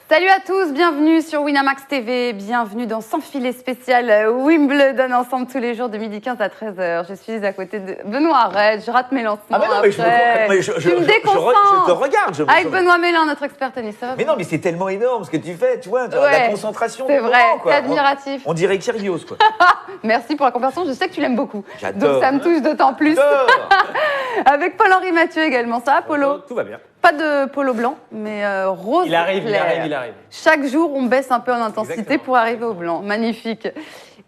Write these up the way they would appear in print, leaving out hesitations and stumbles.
Salut à tous, bienvenue sur Winamax TV, bienvenue dans Sans filet spécial Wimbledon ensemble tous les jours de 12h15 à 13h. Je suis à côté de Benoît, arrête, je rate mes lancements. Ah mais non, mais je me déconcentre. Je te regarde. Avec Benoît Mélin, notre expert tennis, ça va? Mais non, mais c'est tellement énorme ce que tu fais, tu vois, la concentration. C'est vrai, c'est admiratif. On dirait Kyrgios, quoi. Merci pour la compréhension, je sais que tu l'aimes beaucoup. J'adore. Donc ça me touche d'autant plus. Avec Paul-Henri Mathieu également, ça va Polo? Tout va bien. Pas de polo blanc, mais rose Il arrive. Chaque jour, on baisse un peu en intensité Exactement. pour arriver au blanc. Magnifique.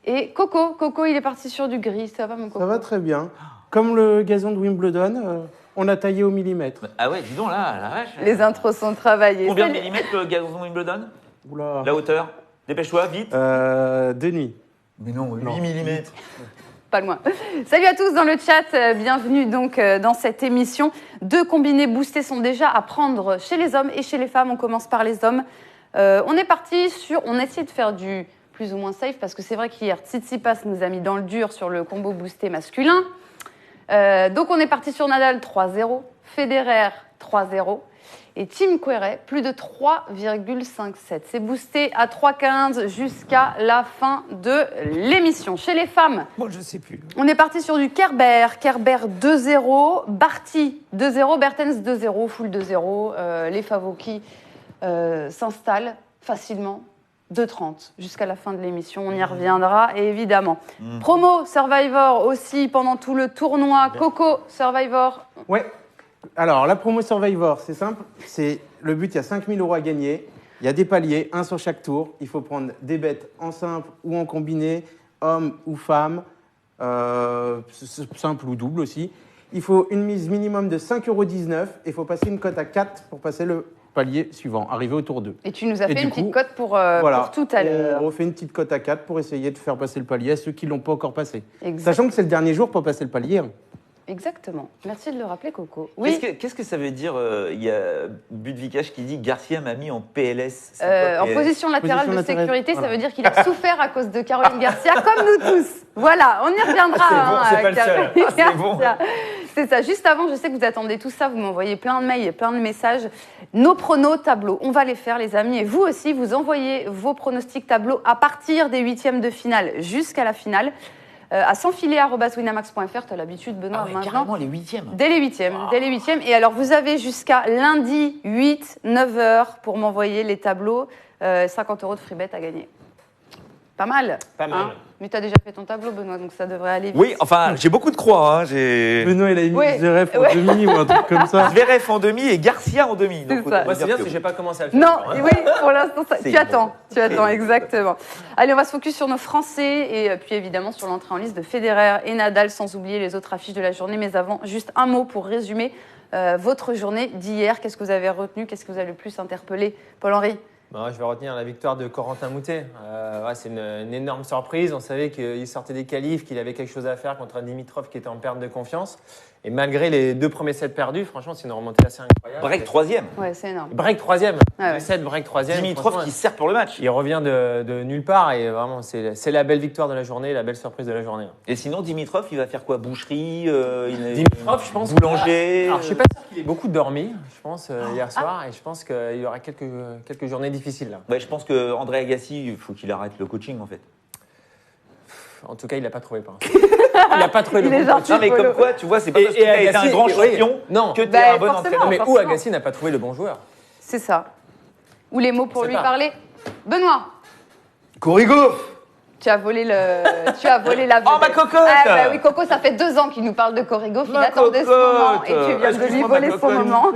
Et Coco, il est parti sur du gris. Ça va, mon Coco? Ça va très bien. Comme le gazon de Wimbledon, on a taillé au millimètre. Ah ouais, dis donc là, la vache. Les intros sont travaillés. Combien de Salut. millimètres le gazon Wimbledon? Oula. La hauteur? Dépêche-toi, vite. Denis. Mais non, 8 millimètres. Pas loin. Salut à tous dans le chat, bienvenue donc dans cette émission. 2 combinés boostés sont déjà à prendre chez les hommes et chez les femmes. On commence par les hommes. On est parti sur, on a essayé de faire du plus ou moins safe parce que c'est vrai qu'hier Tsitsipas nous a mis dans le dur sur le combo boosté masculin. Donc on est parti sur Nadal 3-0, Federer 3-0. Et Tim Querrey, plus de 3,57. C'est boosté à 3,15 jusqu'à la fin de l'émission. Chez les femmes, Moi, je sais plus. on est parti sur du Kerber 2-0, Barty 2-0, Bertens 2-0, full 2-0. Les favoris qui s'installent facilement 2,30 jusqu'à la fin de l'émission. On y reviendra, évidemment. Promo Survivor aussi pendant tout le tournoi. Coco Survivor. Ouais. Alors, la promo Survivor, c'est simple. Le but, il y a 5 000 € à gagner. Il y a des paliers, un sur chaque tour. Il faut prendre des bêtes en simple ou en combiné, homme ou femme, simple ou double aussi. Il faut une mise minimum de 5,19 € et il faut passer une cote à 4 pour passer le palier suivant, arriver au tour 2. Et tu nous as Et fait du une petite coup, cote pour tout à On l'heure. refait une petite cote à 4 pour essayer de faire passer le palier à ceux qui ne l'ont pas encore passé. Exact. Sachant que c'est le dernier jour pour passer le palier. Hein. Exactement. Merci de le rappeler, Coco. Oui. Qu'est-ce que ça veut dire? Il y a Budvikash qui dit Garcia m'a mis en PLS. C'est quoi, En PLS? position latérale Position de latérale, sécurité, ça voilà. veut dire qu'il a souffert à cause de Caroline Garcia, comme nous tous. Voilà, on y reviendra. c'est pas le seul. Caroline c'est bon. Garcia. C'est ça. Juste avant, je sais que vous attendez tout ça, vous m'envoyez plein de mails et plein de messages. Nos pronos tableaux, on va les faire, les amis. Et vous aussi, vous envoyez vos pronostics tableaux à partir des 8e de finale jusqu'à la finale. À sansfilet@winamax.fr, tu as l'habitude, Benoît, Ah ouais, maintenant. carrément les 8e. Dès les 8e. Et alors, vous avez jusqu'à lundi 8-9h pour m'envoyer les tableaux. 50 € de free bet à gagner. Pas mal. Pas mal. Mais tu as déjà fait ton tableau, Benoît, donc ça devrait aller vite. Oui, enfin, j'ai beaucoup de croix. Hein. J'ai Benoît, il a mis Ouais. Zverev en Ouais. demi ou un truc comme ça. Zverev en demi et Garcia en demi. C'est Donc, ça. autant Moi, c'est dire bien que- parce que j'ai pas commencé à le faire. Non, encore, hein. oui, pour l'instant, C'est tu attends, bon. exactement. Allez, on va se focus sur nos Français et puis évidemment sur l'entrée en liste de Federer et Nadal, sans oublier les autres affiches de la journée. Mais avant, juste un mot pour résumer votre journée d'hier. Qu'est-ce que vous avez retenu? Qu'est-ce que vous avez le plus interpellé? Paul-Henri? Bon, je vais retenir la victoire de Corentin Moutet. C'est une énorme surprise. On savait qu'il sortait des qualifs, qu'il avait quelque chose à faire contre un Dimitrov qui était en perte de confiance. Et malgré les 2 premiers sets perdus, franchement, c'est une remontée assez incroyable. Break 3e. Ouais, c'est énorme. Break 3e. Ah ouais. 7 break 3e. Dimitrov Franchement, qui sert pour le match. il revient de nulle part et vraiment, c'est la belle victoire de la journée, la belle surprise de la journée. Et sinon, Dimitrov, il va faire quoi? Boucherie Dimitrov, je pense. Boulanger. Alors, je suis pas sûr qu'il ait beaucoup dormi, je pense, hier soir, et je pense qu'il y aura quelques journées difficiles là. Ouais, je pense que André Agassi, il faut qu'il arrête le coaching en fait. En tout cas, il n'a pas trouvé pour l'instant. Il n'a pas trouvé le Il est bon gentil. coach. Non, mais Polo. comme quoi, tu vois, c'est pas Et- parce que et tu as été un Agassi, grand oui. champion Non. que tu es Bah, un bon forcément. entraîneur. Mais où forcément. Agassi n'a pas trouvé le bon joueur? C'est ça. Ou les mots pour Je sais lui pas. parler. Benoît, Corrigo. tu as volé la Oh, ma vedette. cocotte. Ah, bah oui, Coco, ça fait 2 ans qu'il nous parle de Corrigo. Il Ma attendait ce cocotte. moment et tu viens de lui Excuse-moi, voler ma son cocotte. moment.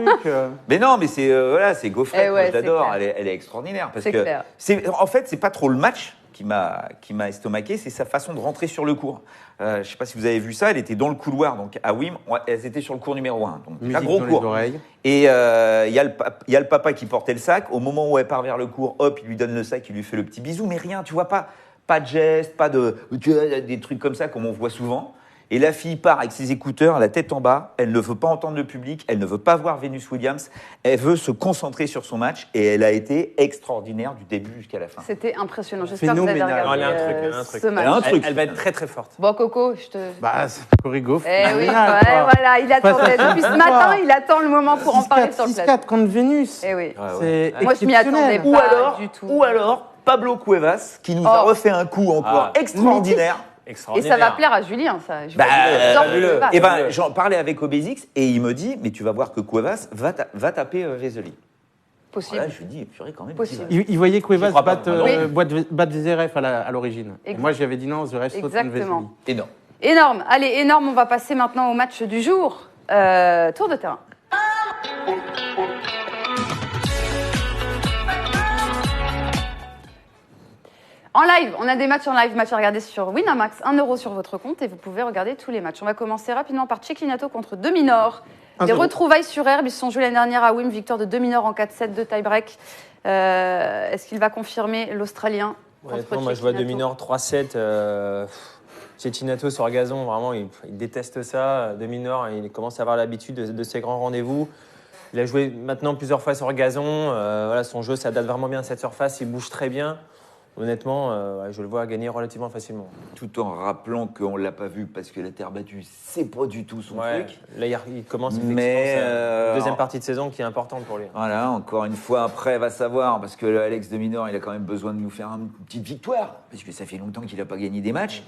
Mais non, mais c'est voilà, c'est Gaufret, Eh moi, ouais, je l'adore, c'est clair. elle est extraordinaire parce C'est que clair. en fait, c'est pas trop le match qui m'a estomaqué, c'est sa façon de rentrer sur le court. Je sais pas si vous avez vu ça, elle était dans le couloir donc à Wim, elles étaient sur le court numéro 1. Donc un Musique gros dans court. les oreilles. Et il y a le papa qui portait le sac. Au moment où elle part vers le cours, hop, il lui donne le sac, il lui fait le petit bisou, mais rien, tu vois pas de geste, pas de des trucs comme ça comme on voit souvent. Et la fille part avec ses écouteurs, la tête en bas, elle ne veut pas entendre le public, elle ne veut pas voir Venus Williams, elle veut se concentrer sur son match et elle a été extraordinaire du début jusqu'à la fin. C'était impressionnant. J'espère que vous avez Phénoménal. regardé Non, elle a un truc. ce match. Elle a un truc. Elle va être très très forte. Bon, Coco, je te... Bah, c'est Corrigo. Eh oui, phénoménal, ouais, quoi. voilà, il attendait. Depuis ce matin, il attend le moment pour en parler sur le 6-4 plateau. contre Vénus. Eh oui. C'est Moi, je m'y attendais exceptionnel. pas du tout. Ou alors Pablo Cuevas qui nous a Oh. refait un coup encore extraordinaire. Et Extraordinaire. ça va plaire à Julien, ça. Je Bah, j'adore fabuleux. Cuevas. Et ben, j'en parlais avec Obésix et il me dit, mais tu vas voir que Cuevas va taper Vesely. Possible. Voilà, je lui dis, purée, quand même. Possible. Il voyait Cuevas J'y crois pas, battre moi, battre Zverev à l'origine. Et Exact. moi, j'avais dit non, Zverev saute contre Exactement. Vesely. Énorme. Énorme. Allez, énorme. On va passer maintenant au match du jour. Tour de terrain. En live, on a des matchs en live, match à regarder sur Winamax, 1 € sur votre compte et vous pouvez regarder tous les matchs. On va commencer rapidement par Cecchinato contre Dominor. Des 1-0. retrouvailles sur herbe, ils se sont joués l'année dernière à Wim, victoire de Dominor en 4-7 de tie-break. Est-ce qu'il va confirmer l'Australien contre Honnêtement, moi je vois Cecchinato? Dominor 3-7. Cecchinato sur gazon, vraiment, il déteste ça. Dominor, il commence à avoir l'habitude de ses grands rendez-vous. Il a joué maintenant plusieurs fois sur gazon. Voilà, son jeu s'adapte vraiment bien à cette surface. Il bouge très bien. Honnêtement, je le vois gagner relativement facilement. Tout en rappelant qu'on ne l'a pas vu parce que la terre battue, c'est pas du tout son Ouais, truc. là, il commence effectivement Mais, sa deuxième partie de saison qui est importante pour lui. Voilà, encore une fois, après, va savoir, parce que Alex de Minor, il a quand même besoin de nous faire une petite victoire, parce que ça fait longtemps qu'il n'a pas gagné des matchs.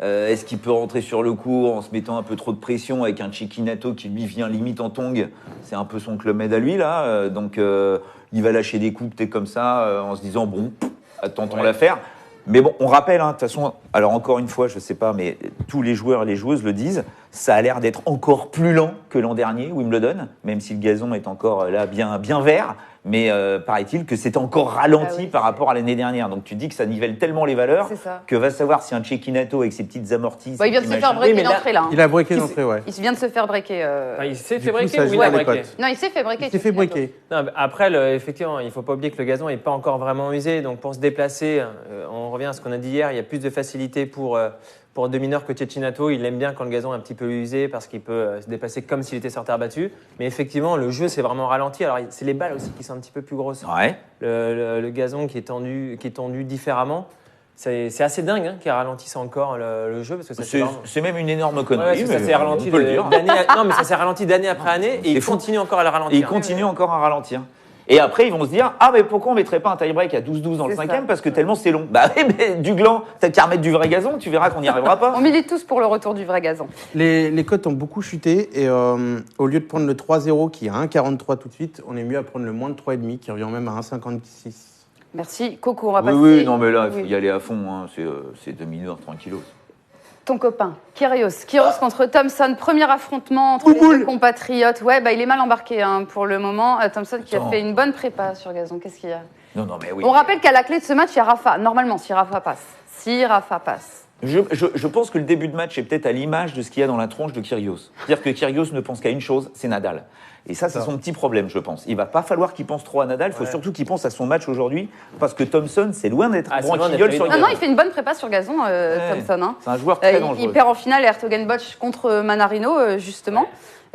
Est-ce qu'il peut rentrer sur le court en se mettant un peu trop de pression avec un Cecchinato qui lui vient limite en tongue? C'est un peu son club med à lui, là. Donc, il va lâcher des coups peut-être comme ça, en se disant, bon, tentons l'affaire. Mais bon, on rappelle, de toute façon, alors encore une fois, je ne sais pas, mais tous les joueurs et les joueuses le disent, ça a l'air d'être encore plus lent que l'an dernier, Wimbledon, même si le gazon est encore là bien vert, mais paraît-il que c'est encore ralenti par rapport à l'année dernière. Donc tu dis que ça nivelle tellement les valeurs C'est ça. que va savoir si un Cecchinato avec ses petites amorties... Bon, il vient de se faire breaker mais là, d'entrée, là. hein. Il a breaké d'entrée, ouais. Il vient de se faire breaker. Enfin, il s'est Du fait coup, breaker ça ou joue il a à les breaké cotes. Non, il s'est fait breaker. Il s'est fait Cecchinato. breaker. Non, mais après, effectivement, il ne faut pas oublier que le gazon n'est pas encore vraiment usé. Donc, pour se déplacer, on revient à ce qu'on a dit hier, il y a plus de facilité pour Dominor que Cecchinato. Il aime bien quand le gazon est un petit peu usé parce qu'il peut se déplacer comme s'il était sur terre battue. Mais effectivement, le jeu s'est vraiment ralenti. Alors, c'est les balles aussi qui sont un petit peu plus grosses. Ouais. Le gazon qui est tendu différemment. C'est assez dingue qu'il ralentisse encore le jeu parce que ça s'est vraiment- C'est même une énorme Ouais, connerie. parce que ça mais s'est ralenti on peut le dire. non, mais ça s'est ralenti d'année après année et il fou. continue encore à le ralentir. Et il continue encore à ralentir. Et après, ils vont se dire, ah, mais pourquoi on ne mettrait pas un tie-break à 12-12 dans le C'est cinquième? ça. Parce que tellement c'est long. Bah oui, mais du gland, t'as qu'à remettre du vrai gazon, tu verras qu'on n'y arrivera pas. On milite tous pour le retour du vrai gazon. Les cotes ont beaucoup chuté et au lieu de prendre le 3-0 qui est à 1,43 tout de suite, on est mieux à prendre le moins de 3,5 qui revient même à 1,56. Merci. Coco, on va Oui, passer. oui, non, mais là, il faut Oui. y aller à fond. Hein. C'est 2 minutes tranquillos. Ton copain, Kyrgios. Kyrgios contre Thompson. Premier affrontement entre les deux compatriotes. Ouais, bah, il est mal embarqué pour le moment. Thompson qui a Attends. fait une bonne prépa sur gazon. Qu'est-ce qu'il y a? Non, non, mais oui. On rappelle qu'à la clé de ce match, il y a Rafa. Normalement, si Rafa passe. Si Rafa passe. Je pense que le début de match est peut-être à l'image de ce qu'il y a dans la tronche de Kyrgios. C'est-à-dire que Kyrgios ne pense qu'à une chose, c'est Nadal. Et ça, c'est son petit problème, je pense. Il va pas falloir qu'il pense trop à Nadal, il faut surtout qu'il pense à son match aujourd'hui, parce que Thompson, c'est loin d'être Ah, un c'est loin branquignol d'être sur Non, gazon. non, il fait une bonne prépa sur gazon, Thompson. Hein. C'est un joueur très Il dangereux. perd en finale Hertogenbosch contre Manarino, justement.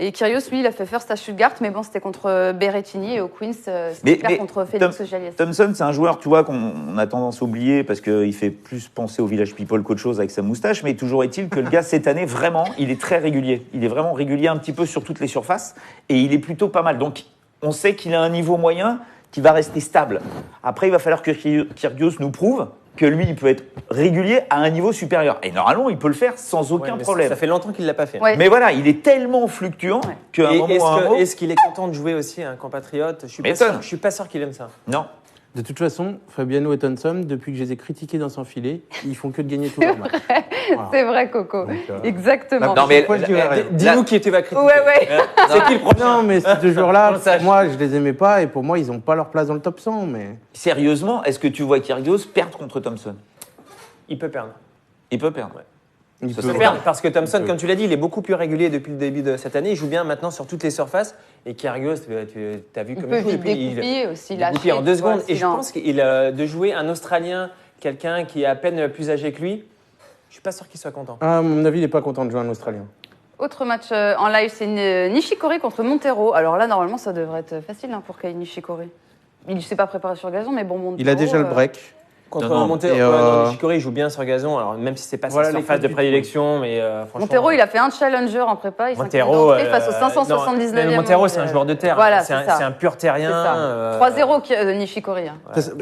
Et Kyrgios, lui, il a fait first à Stuttgart, mais bon, c'était contre Berrettini et au Queens, c'était clair contre Félix Auger-Aliassime. Thompson, c'est un joueur, tu vois, qu'on a tendance à oublier parce qu'il fait plus penser au Village People qu'autre chose avec sa moustache, mais toujours est-il que le gars, cette année, vraiment, il est très régulier. Il est vraiment régulier un petit peu sur toutes les surfaces et il est plutôt pas mal. Donc, on sait qu'il a un niveau moyen qui va rester stable. Après, il va falloir que Kyrgios nous prouve que lui, il peut être régulier à un niveau supérieur. Et normalement, il peut le faire sans aucun mais problème. Ça fait longtemps qu'il ne l'a pas fait. Ouais. Mais voilà, il est tellement fluctuant qu'à un Et moment ou à un autre... est-ce qu'il est content de jouer aussi un compatriote? Je suis pas sûr qu'il aime ça. Non. De toute façon, Fabiano et Thompson, depuis que je les ai critiqués dans son filet, ils font que de gagner tous leurs matchs. Voilà. C'est vrai, Coco. Donc, Exactement. Non, mais Pourquoi je dirais rien Dis-nous qui tu vas critiquer. Ouais, ouais. C'est qui le prochain? Non, mais ces deux joueurs-là, On le sache. moi, je les aimais pas et pour moi, ils n'ont pas leur place dans le top 100. Mais Sérieusement, est-ce que tu vois Kyrgios perdre contre Thompson? Il peut perdre. Il peut perdre. il Ça peut- se Il peut perdre parce que Thompson, Il peut. comme tu l'as dit, il est beaucoup plus régulier depuis le début de cette année. Il joue bien maintenant sur toutes les surfaces. Et Kyrgios, tu as vu Il comme peut il joue. vite découpiller aussi, il lâcher. découpille en 2 tu vois, secondes. Et je sinon- pense qu'il a de jouer un Australien, quelqu'un qui est à peine plus âgé que lui. Je suis pas sûr qu'il soit content. À mon avis, il n'est pas content de jouer un Australien. Autre match en live, c'est Nishikori contre Montero. Alors là, normalement, ça devrait être facile pour Kei Nishikori. Il ne s'est pas préparé sur gazon, mais bon, Montero... Il a déjà le break. Contre Non, Montero, et, non, Nishikori il joue bien sur gazon, alors même si c'est pas Voilà sa les surface de codes du prédilection, mais franchement. Montero, il a fait un challenger en prépa, il s'est Montero, face au 579e. mais Montero, c'est un joueur de terre. Voilà, c'est c'est ça. un pur C'est terrien. ça. 3-0 Nishikori.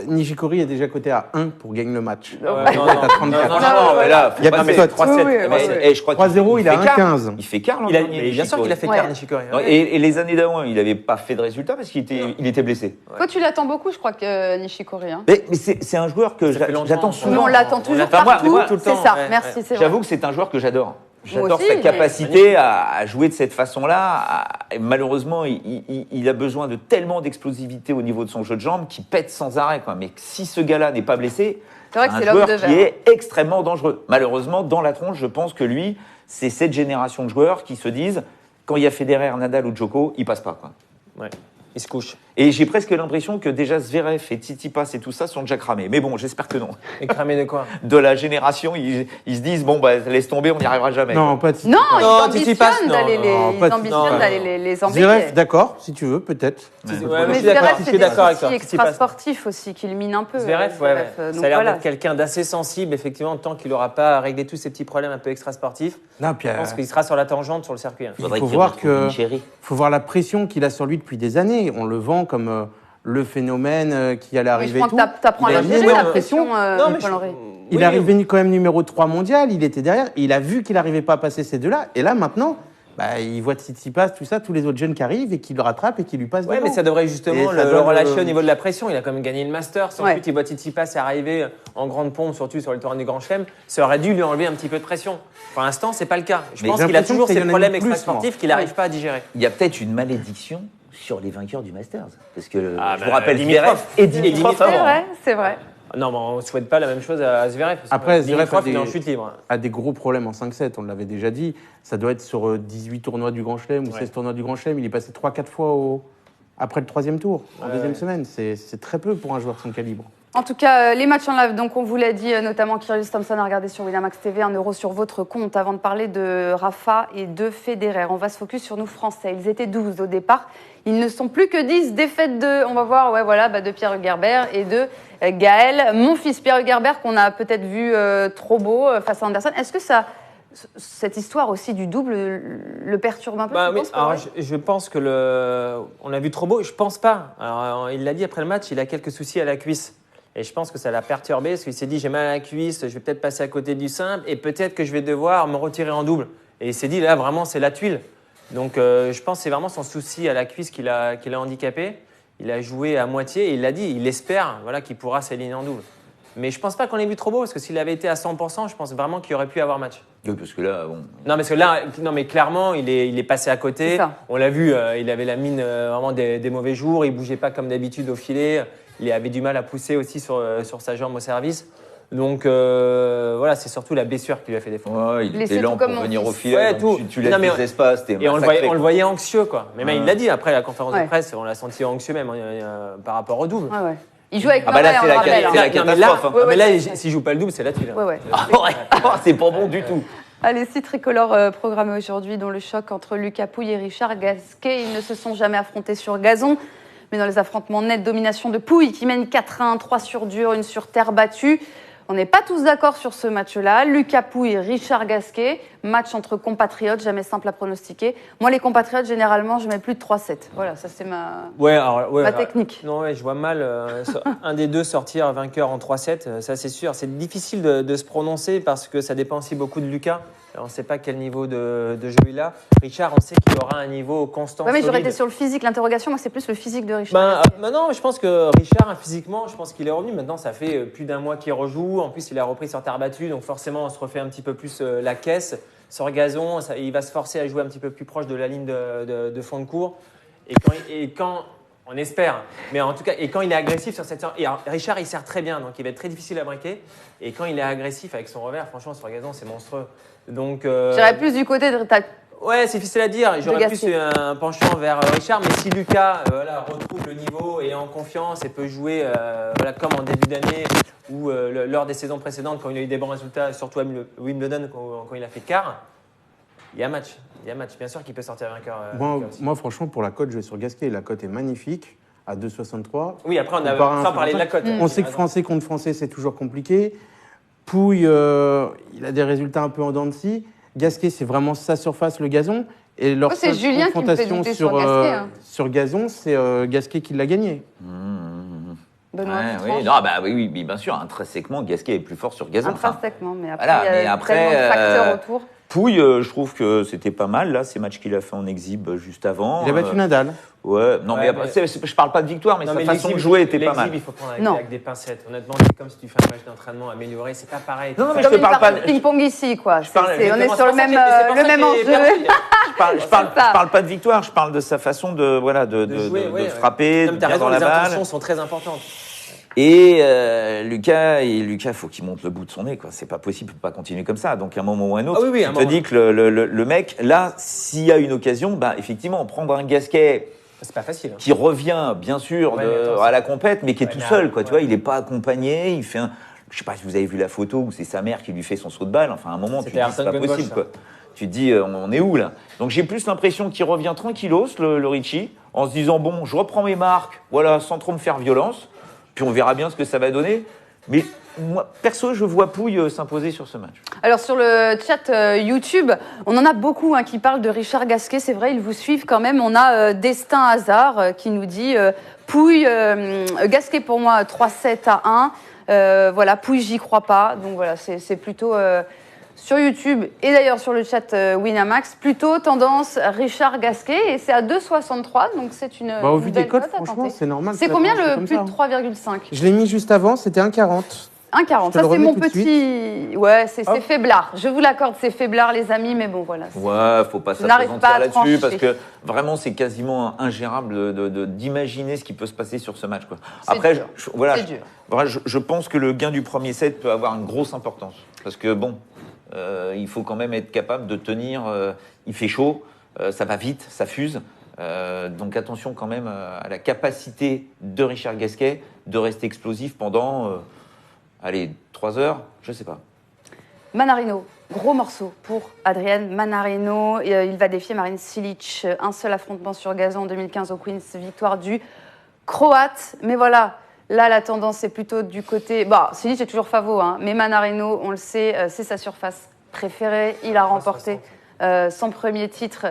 Nishikori est déjà coté à 1 pour gagner le match. Non, Il est à 34. Non, mais là, Il y a faut plus pas de se- cote. 3-7. Oui, oui, Mais- oui. Et je crois qu'il 3-0, il a fait quart. 1,15. Il fait quart l'an il a- dernier, mais bien sûr qu'il a fait Ouais. quart, Nishikori. Non, et les années d'avant, il n'avait pas fait de résultat parce qu'il était blessé. Toi, tu l'attends beaucoup, je crois, que Nishikori. Mais c'est un joueur que Ça fait longtemps. j'attends Mais Mais souvent. on l'attend toujours l'attend, moi, partout. moi, tout le C'est temps, ça, ouais, merci, ouais. c'est vrai. J'avoue que c'est un joueur que j'adore. J'adore aussi, sa mais- capacité à jouer de cette façon-là. Et malheureusement, il a besoin de tellement d'explosivité au niveau de son jeu de jambes qu'il pète sans arrêt, quoi. Mais si ce gars-là n'est pas blessé, C'est vrai que un c'est l'homme joueur de qui verre. est extrêmement dangereux. Malheureusement, dans la tronche, je pense que lui, c'est cette génération de joueurs qui se disent quand il y a Federer, Nadal ou Djoko, il passe pas, quoi. Ouais. Il se couche. Et j'ai presque l'impression que déjà Zverev et Tsitsipas et tout ça sont déjà cramés. Mais bon, j'espère que non. Et cramé de quoi? De la génération, ils se disent bon, bah, laisse tomber, on n'y arrivera jamais. Non, pas de Non, ils Non, Tsitsipas, ambitionnent non, d'aller non, les, pas ils de- ambitionnent non, d'aller non. les embêter. Zverev, d'accord, si tu veux, peut-être. Ouais, Mais je suis Zverev, d'accord. Je c'est suis des d'accord avec toi. soucis Tsitsipas. extrasportifs aussi qui le minent un peu. Zverev, ouais, ouais. Donc Ça a l'air voilà. d'être quelqu'un d'assez sensible, effectivement, tant qu'il n'aura pas réglé tous ces petits problèmes un peu extrasportifs. Non, puis, Je pense qu'il sera sur la tangente sur le circuit. il faut voir faut voir la pression qu'il a sur lui depuis des années. On le vend comme le phénomène qui allait Mais arriver. je crois et tout. que t'apprends à Il la a gérer, une la énorme pression, Non, mais Paul Henry. Il oui, est arrivé quand même numéro 3 mondial, il était derrière, et il a vu qu'il n'arrivait pas à passer ces deux-là. Et là, maintenant, il voit Tsitsipas, tout ça, tous les autres jeunes qui arrivent et qui le rattrapent et qui lui passent Ouais, devant. mais ça devrait justement Et ça le donne, relâcher au niveau de la pression. Il a quand même gagné le Masters. Ouais. Ensuite, il voit Tsitsipas arriver en grande pompe, surtout sur le tournoi du Grand Chelem. Ça aurait dû lui enlever un petit peu de pression. Pour l'instant, c'est pas le cas. Je Mais pense j'ai qu'il a l'impression toujours que ça ces y en a problèmes mis plus, extrasportifs qu'il n'arrive pas à digérer. Il y a peut-être une malédiction sur les vainqueurs du Masters. Parce que je vous bah, rappelle Dimitrov. Zverev et Dimitrov C'est avant. vrai, c'est vrai. Non, mais on ne souhaite pas la même chose à Zverev. parce que Après, Zverev Dimitrov, a il est en des- chute libre. a des gros problèmes en 5-7, on l'avait déjà dit. Ça doit être sur 18 tournois du Grand Chelem ou Ouais. 16 tournois du Grand Chelem. Il est passé 3-4 fois après le troisième tour, en deuxième semaine. C'est très peu pour un joueur de son calibre. En tout cas, les matchs en live, donc on vous l'a dit, notamment Kyrgios Thompson a regardé sur Winamax TV, 1 euro sur votre compte. Avant de parler de Rafa et de Federer, on va se focus sur nous Français. Ils étaient 12 au départ. Ils ne sont plus que 10. Défaite de, on va voir, de Pierre Gerber et de Gaël. Mon fils Pierre Gerber, qu'on a peut-être vu trop beau face à Anderson. Est-ce que cette histoire aussi du double le perturbe un peu tu Oui, penses, alors, Paul je pense que on a vu trop beau. Je pense pas. Alors, il l'a dit après le match, il a quelques soucis à la cuisse. Et je pense que ça l'a perturbé parce qu'il s'est dit j'ai mal à la cuisse, je vais peut-être passer à côté du simple et peut-être que je vais devoir me retirer en double. Et il s'est dit là vraiment c'est la tuile. Donc je pense que c'est vraiment son souci à la cuisse qui l'a handicapé. Il a joué à moitié et il l'a dit, il espère qu'il pourra s'aligner en double. Mais je pense pas qu'on ait vu trop beau parce que s'il avait été à 100%, je pense vraiment qu'il aurait pu avoir match. Oui, parce que là, bon. Non, parce que là, mais clairement, il est passé à côté. C'est ça. On l'a vu, il avait la mine vraiment des mauvais jours. Il bougeait pas comme d'habitude au filet. Il avait du mal à pousser aussi sur sa jambe au service. Donc voilà, c'est surtout la blessure qui lui a fait défaut. Ouais, il Laissez était lent tout pour comme mon venir au fils. filet. Ouais, donc tout. Tu laisses Non, mais des espaces, t'es Et on massacré. le voyait anxieux, quoi. Mais même, il l'a dit après la conférence Ouais. de presse, on l'a senti anxieux même par rapport au double. Ouais. Il joue avec Ah bah là, Murray, c'est on la le rappelle, qualité, hein. c'est la Non, mais là, catastrophe, hein. mais là, Ouais, s'il joue pas le double, c'est la tuile. Ouais. Ah ouais, c'est pas bon du tout. Allez, 6 tricolores programmés aujourd'hui, dont le choc entre Lucas Pouille et Richard Gasquet. Ils ne se sont jamais affrontés sur gazon, mais dans les affrontements nets, domination de Pouille qui mène 4-1, 3 sur dur, 1 sur terre battue. On n'est pas tous d'accord sur ce match-là. Lucas Pouille, Richard Gasquet, match entre compatriotes, jamais simple à pronostiquer. Moi, les compatriotes, généralement, je mets plus de 3-7. Voilà, ça c'est ma technique. Non, ouais, je vois mal un des deux sortir vainqueur en 3-7, ça c'est sûr. C'est difficile de se prononcer parce que ça dépend aussi beaucoup de Lucas. On ne sait pas quel niveau de jeu il a. Richard, on sait qu'il aura un niveau constant. Ouais, mais j'aurais solide. été sur le physique. L'interrogation, moi, c'est plus le physique de Richard. Non, je pense que Richard, physiquement, je pense qu'il est revenu. Maintenant, ça fait plus d'un mois qu'il rejoue. En plus, il a repris sur terre battue. Donc forcément, on se refait un petit peu plus la caisse. Sur gazon, il va se forcer à jouer un petit peu plus proche de la ligne de fond de cours. Et quand on espère, mais en tout cas, et quand il est agressif sur cette sorte, et alors, Richard, il sert très bien, donc il va être très difficile à briquer. Et quand il est agressif avec son revers, franchement, sur gazon, c'est monstrueux. Donc, J'irais plus du côté de. Ouais, c'est difficile à dire. J'aurais plus Gasquet. un penchant vers Richard, mais si Lucas retrouve le niveau et est en confiance et peut jouer comme en début d'année ou lors des saisons précédentes quand il a eu des bons résultats, surtout à Wimbledon quand il a fait quart, il y a match. Bien sûr qu'il peut sortir vainqueur. Lucas aussi. Moi, franchement, pour la cote, je vais sur Gasquet. La cote est magnifique, à 2,63. Oui, après, on a Comparé à un sans parler de la cote. On sait que Français contre Français, c'est toujours compliqué. Pouille, il a des résultats un peu en dents de scie. Gasquet, c'est vraiment sa surface, le gazon. Et leur c'est seule Julien qui me fait confrontation douter sur Gasquet, hein. sur gazon, c'est Gasquet qui l'a gagné. Benoît, Ouais, tu oui, tranches non, oui, bien sûr, intrinsèquement, Gasquet est plus fort sur gazon. Enfin, Intrinsèquement, mais après, voilà, il y a mais après, tellement de facteurs autour. Pouille, je trouve que c'était pas mal, là, ces matchs qu'il a fait en exhibe juste avant. Il a battu Nadal. Ouais, non, Ouais, mais, mais- je parle pas de victoire, mais Non, sa mais façon de l'exhibe- jouer était pas l'exhibe, mal. il faut prendre Non. avec des pincettes. Honnêtement, c'est comme si tu fais un match d'entraînement amélioré, c'est pas pareil. Non, mais C'est je comme te une parle partie pas de ping-pong ici, quoi. parle- On est Exactement, sur le c'est pour même, ça que- c'est pour le ça même qu'il est enjeu. perdu. Je parle ça. pas de victoire, je parle de sa façon de jouer, ouais, frapper, Non, de mais t'as bien raison, dans la les balle. intentions sont très importantes. Et Lucas, faut qu'il monte le bout de son nez, quoi. C'est pas possible, il peut pas continuer comme ça. Donc à un moment ou à un autre, Ah oui, à un tu te moment. dis que le mec, là, s'il y a une occasion, bah effectivement, prendre un Gasquet C'est pas facile. qui revient, bien sûr, Ouais, mais attends, à la compète, mais qui est Ouais, tout mais seul, quoi. ouais. Tu vois, il est pas accompagné, il fait un. Je sais pas si vous avez vu la photo où c'est sa mère qui lui fait son saut de balle. Enfin, à un moment, tu te C'était dis, c'est Arsène pas Gunbosch, possible, ça. quoi. Tu te dis, on est où là? Donc j'ai plus l'impression qu'il revient tranquillos, le Richie, en se disant bon, je reprends mes marques, voilà, sans trop me faire violence, puis on verra bien ce que ça va donner. Mais moi, perso, je vois Pouille s'imposer sur ce match. Alors sur le chat YouTube, on en a beaucoup qui parlent de Richard Gasquet. C'est vrai, ils vous suivent quand même. On a Destin Hazard qui nous dit Pouille, Gasquet pour moi 3-7 à 1. Voilà, Pouille, j'y crois pas. Donc voilà, c'est plutôt sur YouTube et d'ailleurs sur le chat Winamax, plutôt tendance Richard Gasquet et c'est à 2,63. Donc c'est une, Au une vu des belle cotes, cote à franchement, tenter. c'est normal. C'est que la combien balance soit le comme plus ça, de hein. 3,5? Je l'ai mis juste avant, c'était 1,40. 1,40. Je te Ça, le c'est remets mon tout de petit. Ouais, c'est Hop. faiblard. Je vous l'accorde, c'est faiblard, les amis, mais bon, voilà. Ouais, faut pas Je n'arrive pas à s'appesantir trancher. là-dessus parce que vraiment c'est quasiment ingérable d'imaginer ce qui peut se passer sur ce match, quoi. C'est Après, dur. voilà, C'est dur. je pense que le gain du premier set peut avoir une grosse importance parce que bon, il faut quand même être capable de tenir. Il fait chaud, ça va vite, ça fuse. Donc attention quand même à la capacité de Richard Gasquet de rester explosif pendant, 3 heures, je sais pas. Manarino, gros morceau pour Adrian Manarino. Il va défier Marin Cilic. Un seul affrontement sur gazon en 2015 au Queens, victoire du Croate. Mais voilà, là, la tendance est plutôt du côté. Bah, Cilic est toujours favori, mais Manarino, on le sait, c'est sa surface préférée. Il a remporté son premier titre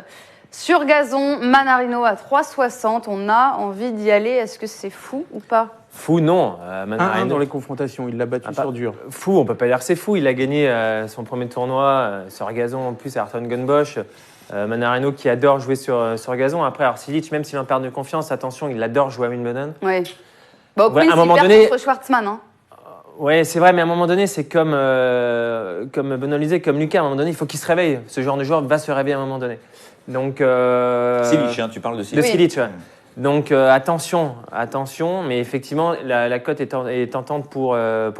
sur gazon. Manarino à 3,60. On a envie d'y aller. Est-ce que c'est fou ou pas? Fou, non. 1-1 dans les confrontations, il l'a battu sur dur. Fou, on peut pas dire que c'est fou. Il a gagné son premier tournoi sur gazon en plus à Ayrton Gunbosch. Manarino qui adore jouer sur gazon. Après, Arsilic, même s'il en perd de confiance, attention, il adore jouer à Wimbledon. Oui. Bah, au Ouais, Queens, à un moment il perd donné- contre Schwartzmann. Ouais, c'est vrai, mais à un moment donné, c'est comme Benoît le disait, comme Lucas. À un moment donné, il faut qu'il se réveille. Ce genre de joueur va se réveiller à un moment donné. Donc, Silic, hein, tu parles de de Silic. Silic, ouais. Donc attention, mais effectivement la cote est tentante pour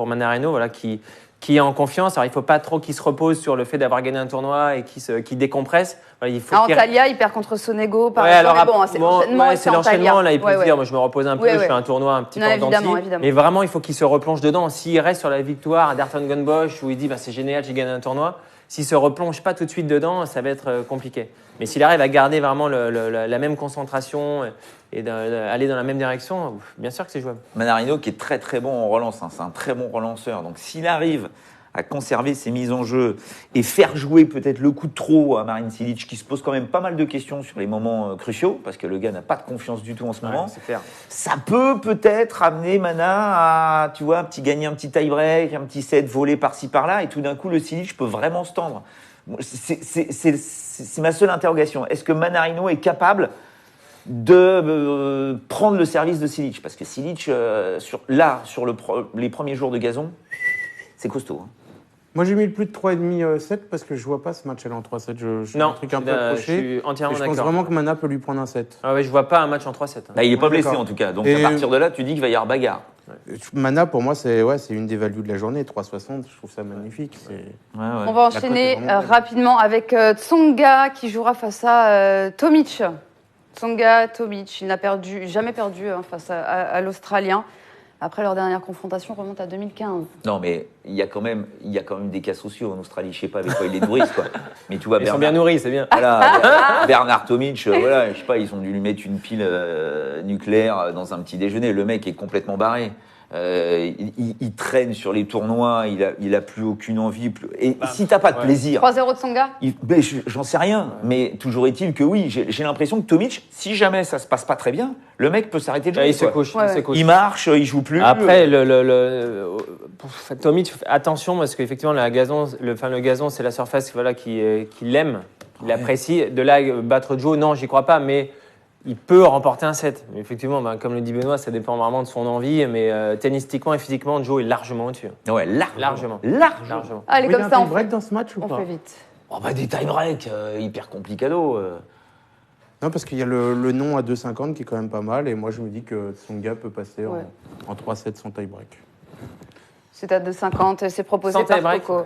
Manarino, voilà, qui est en confiance. Alors il ne faut pas trop qu'il se repose sur le fait d'avoir gagné un tournoi et qu'il décompresse. Voilà, il faut qu'il- Antalya, il perd contre Sonego, par Ouais, exemple. alors Mais bon, c'est l'enchaînement. c'est l'enchaînement. Là, il peut Ouais, se ouais. dire, moi, je me repose un peu, Ouais, je ouais. fais un tournoi un petit Non, peu en évidemment, dents-de-scie. évidemment. Mais vraiment, il faut qu'il se replonge dedans. S'il reste sur la victoire à Ayrton Gunbosch où il dit, bah, c'est génial, j'ai gagné un tournoi. S'il se replonge pas tout de suite dedans, ça va être compliqué. Mais s'il arrive à garder vraiment la même concentration et d'aller dans la même direction, bien sûr que c'est jouable. Manarino qui est très très bon en relance, hein, c'est un très bon relanceur. Donc s'il arrive à conserver ses mises en jeu et faire jouer peut-être le coup de trop à Marin Cilic, qui se pose quand même pas mal de questions sur les moments cruciaux, parce que le gars n'a pas de confiance du tout en ce moment, Ouais, c'est clair. ça peut peut-être amener Mana à, tu vois, gagner un petit tie-break, un petit set volé par-ci par-là, et tout d'un coup le Cilic peut vraiment se tendre. C'est ma seule interrogation. Est-ce que Manarino est capable de prendre le service de Cilic? Parce que Cilic, sur les premiers jours de gazon, c'est costaud. Hein. Moi, j'ai mis le plus de 3,5 7 parce que je vois pas ce match aller en 3-7. Je suis Non, un truc un peu je accroché. suis entièrement Et je pense d'accord. vraiment que Mana peut lui prendre un 7. Ah ouais, je vois pas un match en 3-7. Bah, il n'est pas Ouais, blessé d'accord. en tout cas. Donc Et- à partir de là, tu dis qu'il va y avoir bagarre. Mana, pour moi, c'est une des values de la journée. 3,60, je trouve ça magnifique. On va enchaîner vraiment belle. rapidement avec Tsonga qui jouera face à Tomic. Tsonga, Tomic, il n'a jamais perdu face à l'Australien. Après leur dernière confrontation remonte à 2015. Non, mais il y a quand même des cas sociaux en Australie. Je sais pas avec quoi ils les nourrissent, quoi. Mais tu vois, Ils sont bien nourris, c'est bien. Voilà, Bernard Tomic, voilà, je sais pas, ils ont dû lui mettre une pile nucléaire dans un petit déjeuner. Le mec est complètement barré. Il traîne sur les tournois, il a plus aucune envie. Et si t'as pas de plaisir, 3-0 de Tsonga. j'en sais rien, mais toujours est-il que oui, j'ai l'impression que Tomic, si jamais ça se passe pas très bien, le mec peut s'arrêter de jouer. Il se quoi. couche. Ouais, Il se ouais. couche. Il marche, il joue plus. Après, pour Tomic, attention parce qu'effectivement, le gazon, c'est la surface qu'il aime, qu'il apprécie. De là, battre Joe, non, j'y crois pas, mais il peut remporter un set. Mais effectivement, comme le dit Benoît, ça dépend vraiment de son envie, mais tennistiquement et physiquement, Joe est largement au-dessus. Ouais, largement. Allez, Il y a comme un ça, on tie-break dans ce match ou on pas? fait vite. Oh bah des tie-breaks, hyper complicado. Non, parce qu'il y a le nom à 2,50 qui est quand même pas mal. Et moi, je me dis que Tsonga peut passer Ouais. en 3-7 sans tie-break. C'est à 2,50, c'est proposé Sans par tie-break. Coco.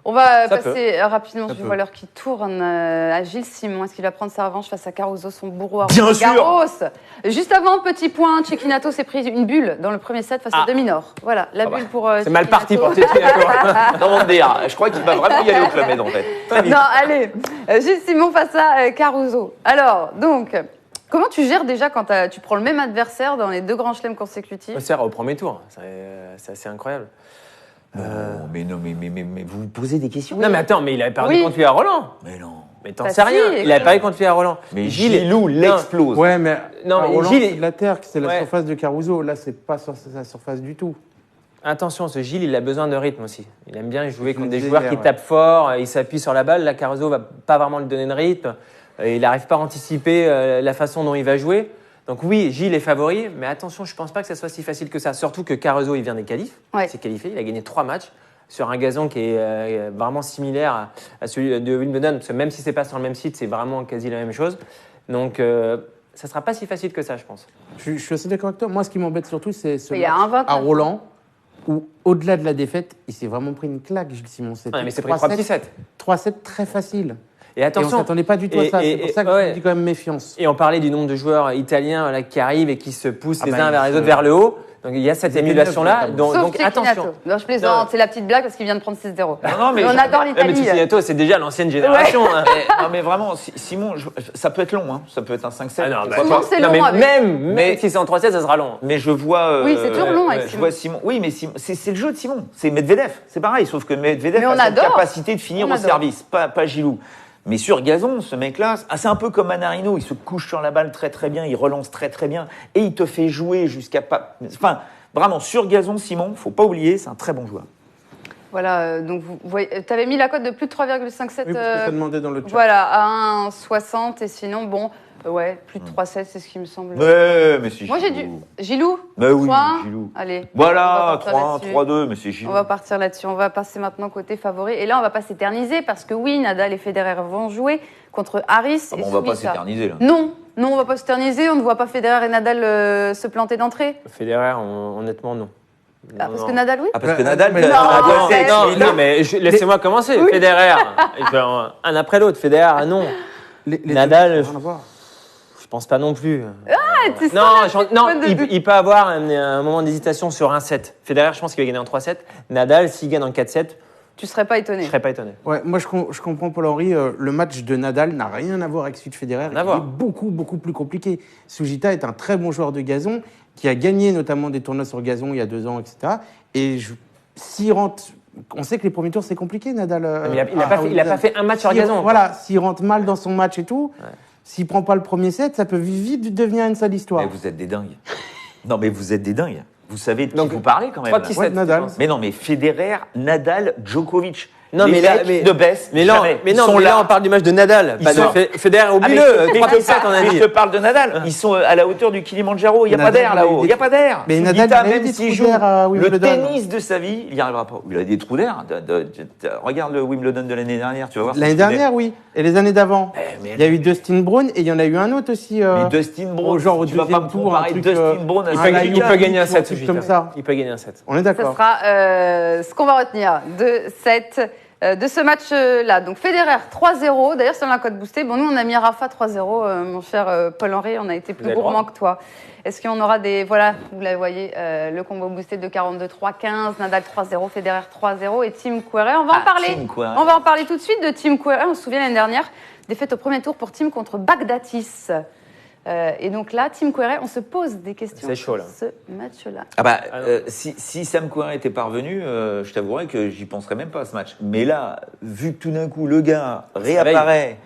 On va Ça passer rapidement, Ça je peut. vois l'heure qui tourne, à Gilles Simon. Est-ce qu'il va prendre sa revanche face à Caruso, son bourreau à Bien Roland sûr. Garros? Juste avant, petit point, Cecchinato s'est pris une bulle dans le premier set face à Dominor. Voilà, la bulle pour C'est mal parti pour Cecchinato. Cecchinato. Non, dire, je crois qu'il va vraiment y aller au Club Med en fait. Très vite. Non, allez, Gilles Simon face à Caruso. Alors, donc, comment tu gères déjà quand tu prends le même adversaire dans les 2 grands chelems consécutifs? Auxerre au premier tour, c'est assez incroyable. Mais vous vous posez des questions. Non mais attends, mais il avait perdu Oui. contre lui à Roland. Mais non. Mais t'en Bah sais si, rien. Il avait perdu contre lui à Roland. Mais Gilles- Gilou l'explose. Ouais, mais Non, mais Roland, Gilles- c'est de la terre, c'est la Ouais. surface de Caruso. Là, c'est pas sur sa surface du tout. Attention, ce Gilles, il a besoin de rythme aussi. Il aime bien jouer Je contre me des disais joueurs hier, qui ouais. tapent fort, il s'appuie sur la balle. Là, Caruso va pas vraiment lui donner de rythme. Il n'arrive pas à anticiper la façon dont il va jouer. Donc oui, Gilles est favori, mais attention, je pense pas que ça soit si facile que ça. Surtout que Caruso, il vient des qualifs. Ouais. Il s'est qualifié, il a gagné 3 matchs sur un gazon qui est vraiment similaire à celui de Wimbledon, parce que même si c'est pas sur le même site, c'est vraiment quasi la même chose. Donc ça sera pas si facile que ça, je pense. Je suis assez d'accord avec toi. Moi, ce qui m'embête surtout, c'est ce Il y a match un 29. à Roland où, au-delà de la défaite, il s'est vraiment pris une claque, Gilles Simon. C'était Ouais, mais c'est pris 3 petits sets. 3-7 très facile. Et Et on attention, s'attendait pas du tout à ça. C'est pour ça que je ouais. me dis quand même méfiance. Et on parlait du nombre de joueurs italiens là, qui arrivent et qui se poussent Ah les bah, uns vers ils les se- autres vers le haut. Donc il y a cette Ils étaient émulation-là. neufs, Donc, Sauf donc Cecchinato. attention. Non, je plaisante, Non. c'est la petite blague parce qu'il vient de prendre 6-0. Non, mais Mais on adore Ouais, mais l'Italie. Cecchinato, c'est déjà l'ancienne génération. hein. Non mais vraiment, Simon, ça peut être long, hein. Ça peut être un 5-7. Ah non, pourquoi Simon, pas. c'est non, long mais avec- même si c'est en 3-7, ça sera long. Mais je vois. Oui, c'est toujours long avec Je Simon. vois Simon. Oui, mais c'est le jeu de Simon. C'est Medvedev. C'est pareil, sauf que Medvedev Mais on a cette adore. capacité de finir On au adore. service, pas Gilou. Mais sur gazon, ce mec-là, c'est un peu comme Manarino. Il se couche sur la balle très très bien, il relance très très bien, et il te fait jouer jusqu'à pas. Enfin, vraiment sur gazon, Simon, faut pas oublier, c'est un très bon joueur. Voilà, donc vous voyez, t'avais mis la cote de plus de 3,57. Oui, parce que ça demandait dans le chat. Voilà, à 1,60 et sinon, bon, ouais, plus de 3,7, c'est ce qui me semble. Mais c'est Moi j'ai Gilou. du Gilou. Mais oui, 3. Gilou. Allez. on Voilà, va partir 3-1, là-dessus. 3-2, mais c'est Gilou. On va partir là-dessus. On va passer maintenant côté favori. Et là, on va pas s'éterniser parce que oui, Nadal et Federer vont jouer contre Harris Ah et bon, on va pas Suissa. s'éterniser là. Non, on va pas s'éterniser. On ne voit pas Federer et Nadal se planter d'entrée. Federer, honnêtement, non. Ah, parce que Nadal, oui. Ah, parce que Ouais, Nadal, mais- il a- Non, il a bossé avec non, Schmidt. Non, mais laissez-moi commencer. Oui. Federer, un après l'autre. Federer, non. Les Nadal, deux, ça n'a rien à voir. Je pense pas non plus. C'est ça, Non, la petite pointe de doute. il peut avoir un moment d'hésitation sur un set. Federer, je pense qu'il va gagner en 3-7. Nadal, s'il gagne en 4-7, Tu serais pas je étonné. serais pas étonné. Ouais, moi je comprends Paul-Henri. Le match de Nadal n'a rien à voir avec celui de Federer. Rien à Il voir. est beaucoup, beaucoup plus compliqué. Sujita est un très bon joueur de gazon qui a gagné notamment des tournois sur gazon il y a 2 ans, etc. Et s'il rentre. On sait que les premiers tours, c'est compliqué, Nadal. Mais il a pas fait un match sur gazon. Voilà, s'il rentre mal dans son match et tout, s'il prend pas le premier set, ça peut vite devenir une sale histoire. Mais vous êtes des dingues. Non, mais vous êtes des dingues. Vous savez de qui Donc, vous parlez quand même. 3 là. petits Ouais, sets. Nadal. je pense. Mais non, mais Federer, Nadal, Djokovic. Non, les mais là, mecs ne baissent jamais. mais Ils non, sont mais là, là. on parle du match de Nadal, Ils pas sont- de Federer. Oublie-le, mais 3 je te 7 on a mais dit. je te parle de Nadal. Ils sont à la hauteur du Kilimandjaro. Il n'y a pas Nadal, d'air il a eu là-haut. des Il n'y a pas d'air. Mais Tu Nadal, dis, t'as, il a eu même des s'il trous joue d'air à le Wimbledon. tennis de sa vie, il n'y arrivera pas. Il a des trous d'air. Regarde le Wimbledon de l'année dernière, tu vas voir. L'année ses trous d'air. dernière, oui. Et les années d'avant. mais- Il y a eu Dustin Brown et il y en a eu un autre aussi. Mais Dustin Brown, genre au tu vas pas deuxième me tour, comparer un truc, Dustin Brown à Il un peut, Laïc, il peut gagner un ou 7, truc ce comme ça. Il peut gagner un 7. On est Ce d'accord. sera ce qu'on va retenir de ce match-là. Donc Federer 3-0. D'ailleurs, sur la cote boostée, bon, nous, on a mis Rafa 3-0, mon cher Paul-Henri. On a été plus avez le gourmand droit. que toi. Est-ce qu'on aura des. Voilà, vous la voyez, le combo boosté de 42-3-15, Nadal 3-0, Federer 3-0 et Tim Querrey. On va en parler. Tim Querrey. On va en parler tout de suite de Tim Querrey. On se souvient l'année dernière, défaite au premier tour pour Tim contre Baghdatis. Et donc là, Tim Querrey, on se pose des questions C'est chaud, sur là. ce match-là. Ah bah, Ah non. si Sam Querrey était parvenu, je t'avouerais que j'y penserais même pas à ce match. Mais là, vu que tout d'un coup le gars réapparaît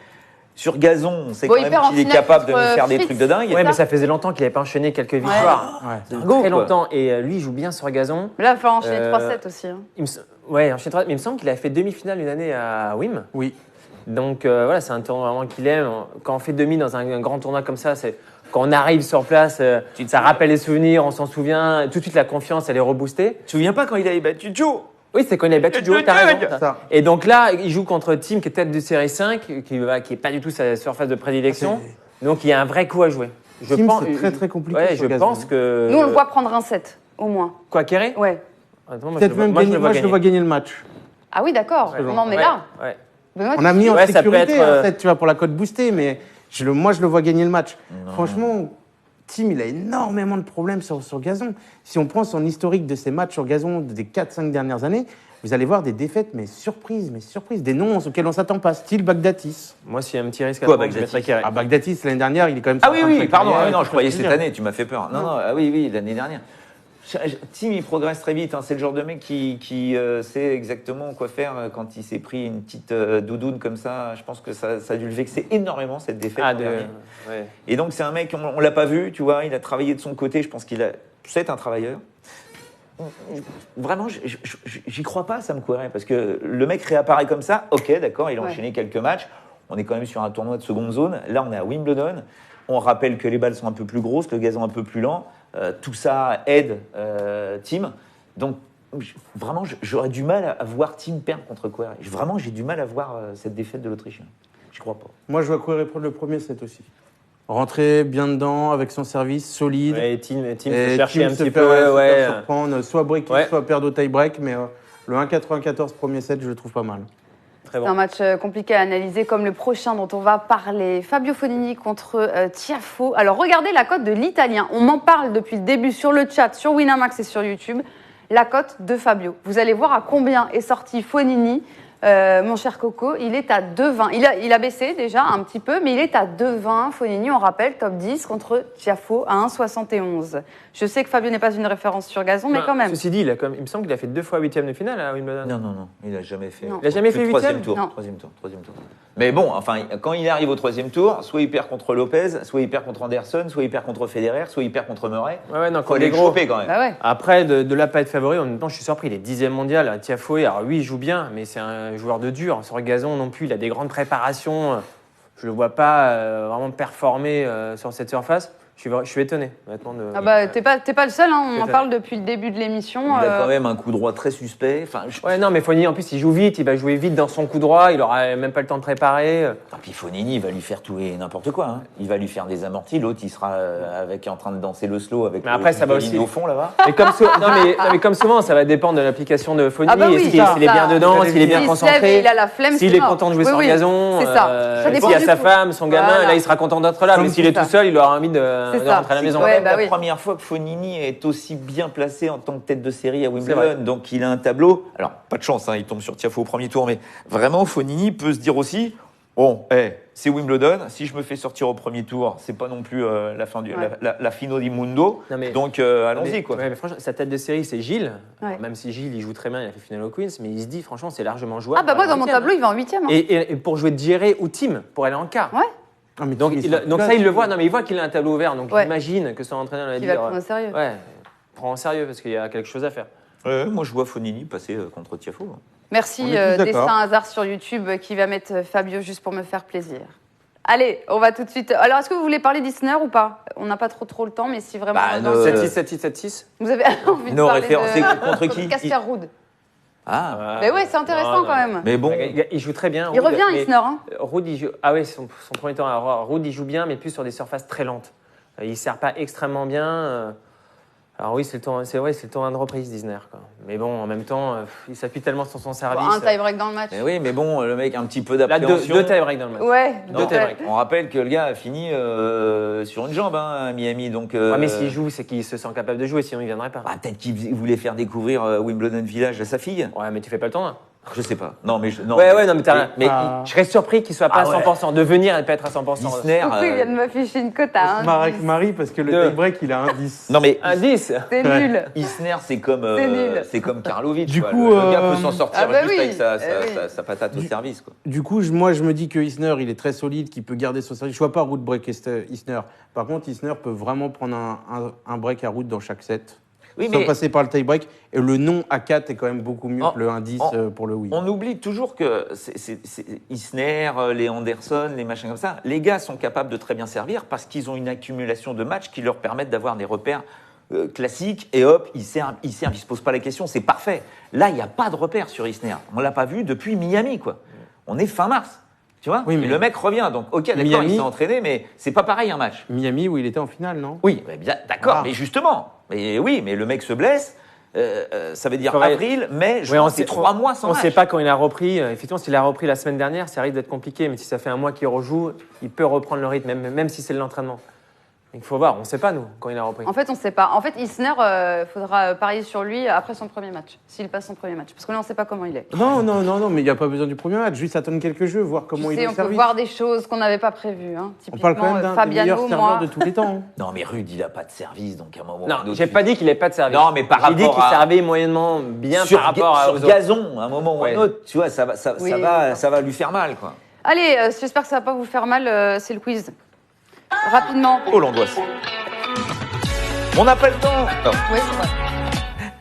sur gazon, on sait Bon, quand il même perd en qu'il est finale capable de nous contre faire des Fritz. trucs de dingue. Ouais, mais ça faisait longtemps qu'il n'avait pas enchaîné quelques victoires. Ouais. C'est un go, Très quoi. longtemps. Et lui, il joue bien sur gazon. Mais là, il faut enchaîner Euh, 3-7 aussi. Hein. Ouais, enchaîné 3, mais il me semble qu'il a fait demi-finale une année à Wim. Oui. Donc voilà, c'est un tournoi vraiment qu'il aime. Quand on fait demi dans un grand tournoi comme ça, c'est quand on arrive sur place, ça rappelle les souvenirs, on s'en souvient. Tout de suite, la confiance, elle est reboostée. Tu te souviens pas quand il avait battu Joe? Oui, c'est quand il a battu Joe, t'as raison. Ça. Et donc là, il joue contre Tim qui est tête de série 5, qui est pas du tout sa surface de prédilection. Donc il y a un vrai coup à jouer. Tim, c'est très, très compliqué Ouais, sur je gazon. pense que. Nous, on le voit prendre un 7, au moins. Quoi, Querrey Ouais. Attends, moi, Peut-être même gagner. Moi, je le vois gagner le match. Ah oui, d'accord. Ouais. On en est Ouais, là. ouais. Benoît, On a mis en Ouais, ça peut sécurité, être, en fait, tu vois, pour la cote boostée, mais moi, je le vois gagner le match. Franchement, Tim, il a énormément de problèmes sur gazon. Si on prend son historique de ses matchs sur gazon des 4-5 dernières années, vous allez voir des défaites, mais surprises, des noms auxquels on ne s'attend pas, style Baghdatis. Moi, s'il y a un petit risque à Quoi, prendre, je Baghdatis mettrais Querrey. Ah, Baghdatis, l'année dernière, il est quand même... Ah sur oui, fin de oui, sa pardon. carrière, Ah oui, non, tu je vois croyais ce que cette je veux dire. année, tu m'as fait peur. Non, non, ah oui, oui, l'année dernière. Tim, il progresse très vite. Hein. C'est le genre de mec qui sait exactement quoi faire quand il s'est pris une petite doudoune comme ça. Je pense que ça a dû le vexer énormément, cette défaite. Ah, l'an dernier. ouais. Et donc, c'est un mec, on l'a pas vu, tu vois, il a travaillé de son côté. Je pense c'est un travailleur. Vraiment, j'y crois pas, Sam Querrey, parce que le mec réapparaît comme ça. Ok, d'accord, il a Ouais. enchaîné quelques matchs. On est quand même sur un tournoi de seconde zone. Là, on est à Wimbledon. On rappelle que les balles sont un peu plus grosses, le gazon un peu plus lent. Tout ça aide Tim. Donc, vraiment, j'aurais du mal à voir Tim perdre contre Querrey. Vraiment, j'ai du mal à voir cette défaite de l'Autrichien. Je crois pas. Moi, je vois Querrey prendre le premier set aussi. Rentrer bien dedans, avec son service solide. Ouais, et Tim Et se chercher Tim un se petit fait- peu. se faire Ouais. surprendre, soit breaker, Ouais. soit perdre au tie-break, mais le 1,94 premier set, je le trouve pas mal. Très C'est bon. un match compliqué à analyser, comme le prochain dont on va parler. Fabio Fognini contre Tiafoe. Alors, regardez la cote de l'Italien. On m'en parle depuis le début sur le chat, sur Winamax et sur YouTube. La cote de Fabio. Vous allez voir à combien est sorti Fognini. Mon cher Coco, il est à 2,20. Il a baissé déjà un petit peu, mais il est à 2,20. Fognini, on rappelle, top 10 contre Tiafoe à 1,71. Je sais que Fabio n'est pas une référence sur gazon, mais Bah, quand même. Ceci dit, il me semble qu'il a fait 2 fois 8e de finale à Wimbledon. Non, non, non, il n'a jamais fait. Non. Il a jamais Plus fait de troisième huitième tour. Non. Troisième tour. Mais bon, enfin, quand il arrive au troisième tour, soit il perd contre Lopez, soit il perd contre Anderson, soit il perd contre Federer, soit il perd contre Murray. Ouais, non, Faut quand il aller est le gros. choper quand même. Bah ouais. Après, de là pas être favori, en même temps, je suis surpris. Il est 10e mondial à Tiafoe. Alors, oui, il joue bien, mais c'est un joueur de dur. Sur le gazon non plus, il a des grandes préparations. Je ne le vois pas vraiment performer sur cette surface. Je suis étonné, honnêtement. Ah bah, t'es pas le seul, hein. On en Étonné. parle depuis le début de l'émission. Il a quand même un coup droit très suspect. Enfin, Ouais, non, mais Fognini, en plus, il joue vite. Il va jouer vite dans son coup droit. Il aura même pas le temps de préparer. Et puis Fognini, il va lui faire tout et n'importe quoi. Hein. Il va lui faire des amortis. L'autre, il sera en train de danser le slow avec Mais après, ça va aussi- au fond là-bas. Mais comme, mais comme souvent, ça va dépendre de l'application de Fognini. Ah bah oui, S'il ça, est bien ça. dedans, s'il est bien S'il se lève et concentré. il a la flemme, S'il c'est est mort. content de jouer Oui, sur oui, gazon, c'est ça. Ça dépend s'il y a du sa coup. femme, son gamin, Voilà. là, il sera content d'être là. Mais C'est s'il est ça. tout seul, il aura envie de C'est ça. rentrer à la maison. Ouais, C'est bah la oui. première fois que Fognini est aussi bien placé en tant que tête de série à vrai. Wimbledon. Donc il a un tableau. Alors, pas de chance, hein, il tombe sur Tiafoe au premier tour, mais vraiment, Fognini peut se dire aussi bon, c'est Wimbledon. Si je me fais sortir au premier tour, c'est pas non plus la fin du Ouais. la fino di mundo. Non, mais- Donc allons-y Mais- quoi. ouais, mais franchement, sa tête de série, c'est Gilles. Ouais. Alors, même si Gilles, il joue très bien, il a fait finale au Queens, mais il se dit, franchement, c'est largement jouable. Ah bah moi, dans mon Huitième. tableau, il va en 8e. Et pour jouer Djeré ou Tim, pour aller en quart. Ouais. Ah, mais Donc, Tim, donc ça, il le voit. Non, mais il voit qu'il a un tableau ouvert. Donc, Ouais. il imagine que son entraîneur va Il va le dire. prendre au sérieux. Ouais, prends en sérieux parce qu'il y a quelque chose à faire. Moi, je vois Fognini passer contre Tiafoe. Merci, On est tous d'accord. Destin Hasard sur YouTube qui va mettre Fabio juste pour me faire plaisir. Allez, on va tout de suite. Alors, est-ce que vous voulez parler d'Isner ou pas? On n'a pas trop le temps, mais si vraiment. Bah, dans- no. 7-6, 7-6, 7-6. Vous avez envie de Nos parler références, c'est contre qui Casper Ruud. Ah, Mais ouais, c'est intéressant quand même. mais bon. Il joue très bien. Il Ruud, revient, mais Isner. Hein. Ruud, il joue. Ah oui, son premier temps. Alors, Ruud, il joue bien, mais plus sur des surfaces très lentes. Il ne sert pas extrêmement bien. Alors oui, c'est le temps de reprise d'Isner. Mais bon, en même temps, il s'appuie tellement sur son service. Un tie-break dans le match. Mais oui, mais bon, le mec, un petit peu Là, d'appréhension. deux tie-break dans le match. Ouais. Non, tie-break. on rappelle que le gars a fini sur une jambe à Miami, donc. Ouais, mais s'il joue, c'est qu'il se sent capable de jouer, sinon il ne viendrait pas. Bah, peut-être qu'il voulait faire découvrir Wimbledon Village à sa fille. Ouais, mais tu fais pas le tournoi. Je sais pas. Non, mais non. Ouais, non, mais t'as rien. Mais Ah. Je serais surpris qu'il soit pas Ah ouais. à 100%. De venir et de pas être à 100%. Isner. Coucou, il vient de m'afficher une cote à 1. Marie, parce que le Deux. tie-break, il a un 10. Non, mais Un 10. C'est Ouais. nul. Isner, c'est comme C'est nul. Karlovic. Du quoi. coup, le gars peut s'en sortir ah bah juste oui, avec oui. sa patate au service. Quoi. Du coup, moi, je me dis que Isner, il est très solide, qu'il peut garder son service. Je vois pas Ruud break Isner. Par contre, Isner peut vraiment prendre un break à Ruud dans chaque set. Oui, sans mais passer par le tie-break. Et le non à 4 est quand même beaucoup mieux En- que le 1-10 pour le oui. on oublie toujours que c'est Isner, les Anderson, les machins comme ça, les gars sont capables de très bien servir parce qu'ils ont une accumulation de matchs qui leur permettent d'avoir des repères classiques et hop, ils servent, ils se posent pas la question, c'est parfait. Là, il n'y a pas de repère sur Isner. On l'a pas vu depuis Miami, quoi. On est fin mars. Tu vois Oui, Et mais- le mec revient, donc ok, d'accord, Miami- il s'est entraîné, mais c'est pas pareil un match. Miami, où il était en finale, non? Oui, mais bien, d'accord, Ah. mais justement. Mais oui, mais le mec se blesse. Ça veut dire Faudrait- avril, mai, Ouais, juin, on c'est sait- 3 mois sans On ne match. sait pas quand il a repris. Effectivement, s'il a repris la semaine dernière, ça risque d'être compliqué. Mais si ça fait un mois qu'il rejoue, il peut reprendre le rythme, même si c'est de l'entraînement. Il faut voir. On ne sait pas, nous, quand il a repris. En fait, on ne sait pas. En fait, Isner, faudra parier sur lui après son premier match, s'il passe son premier match. Parce que là, on ne sait pas comment il est. Non, mais il n'y a pas besoin du premier match. Juste attendre quelques jeux, voir comment Tu il sais, est on au peut service. voir des choses qu'on n'avait pas prévues. Hein. On parle quand même d'un des meilleurs Fabiano, serveurs moi. de tous les temps. Non, mais Ruud, il a pas de service, donc à un moment. ou à un Non, autre, j'ai pas dit qu'il n'avait pas de service. Non, mais par J'ai dit rapport qu'il à- servait moyennement bien sur, par rapport sur aux autres. gazon, à un moment ou à Ouais. un autre, tu vois, ça Oui, va lui faire mal, quoi. Allez, j'espère que ça ne va pas vous faire mal. C'est le quiz. Rapidement. Oh, l'angoisse. On n'a pas le temps. Non. Oui, c'est vrai.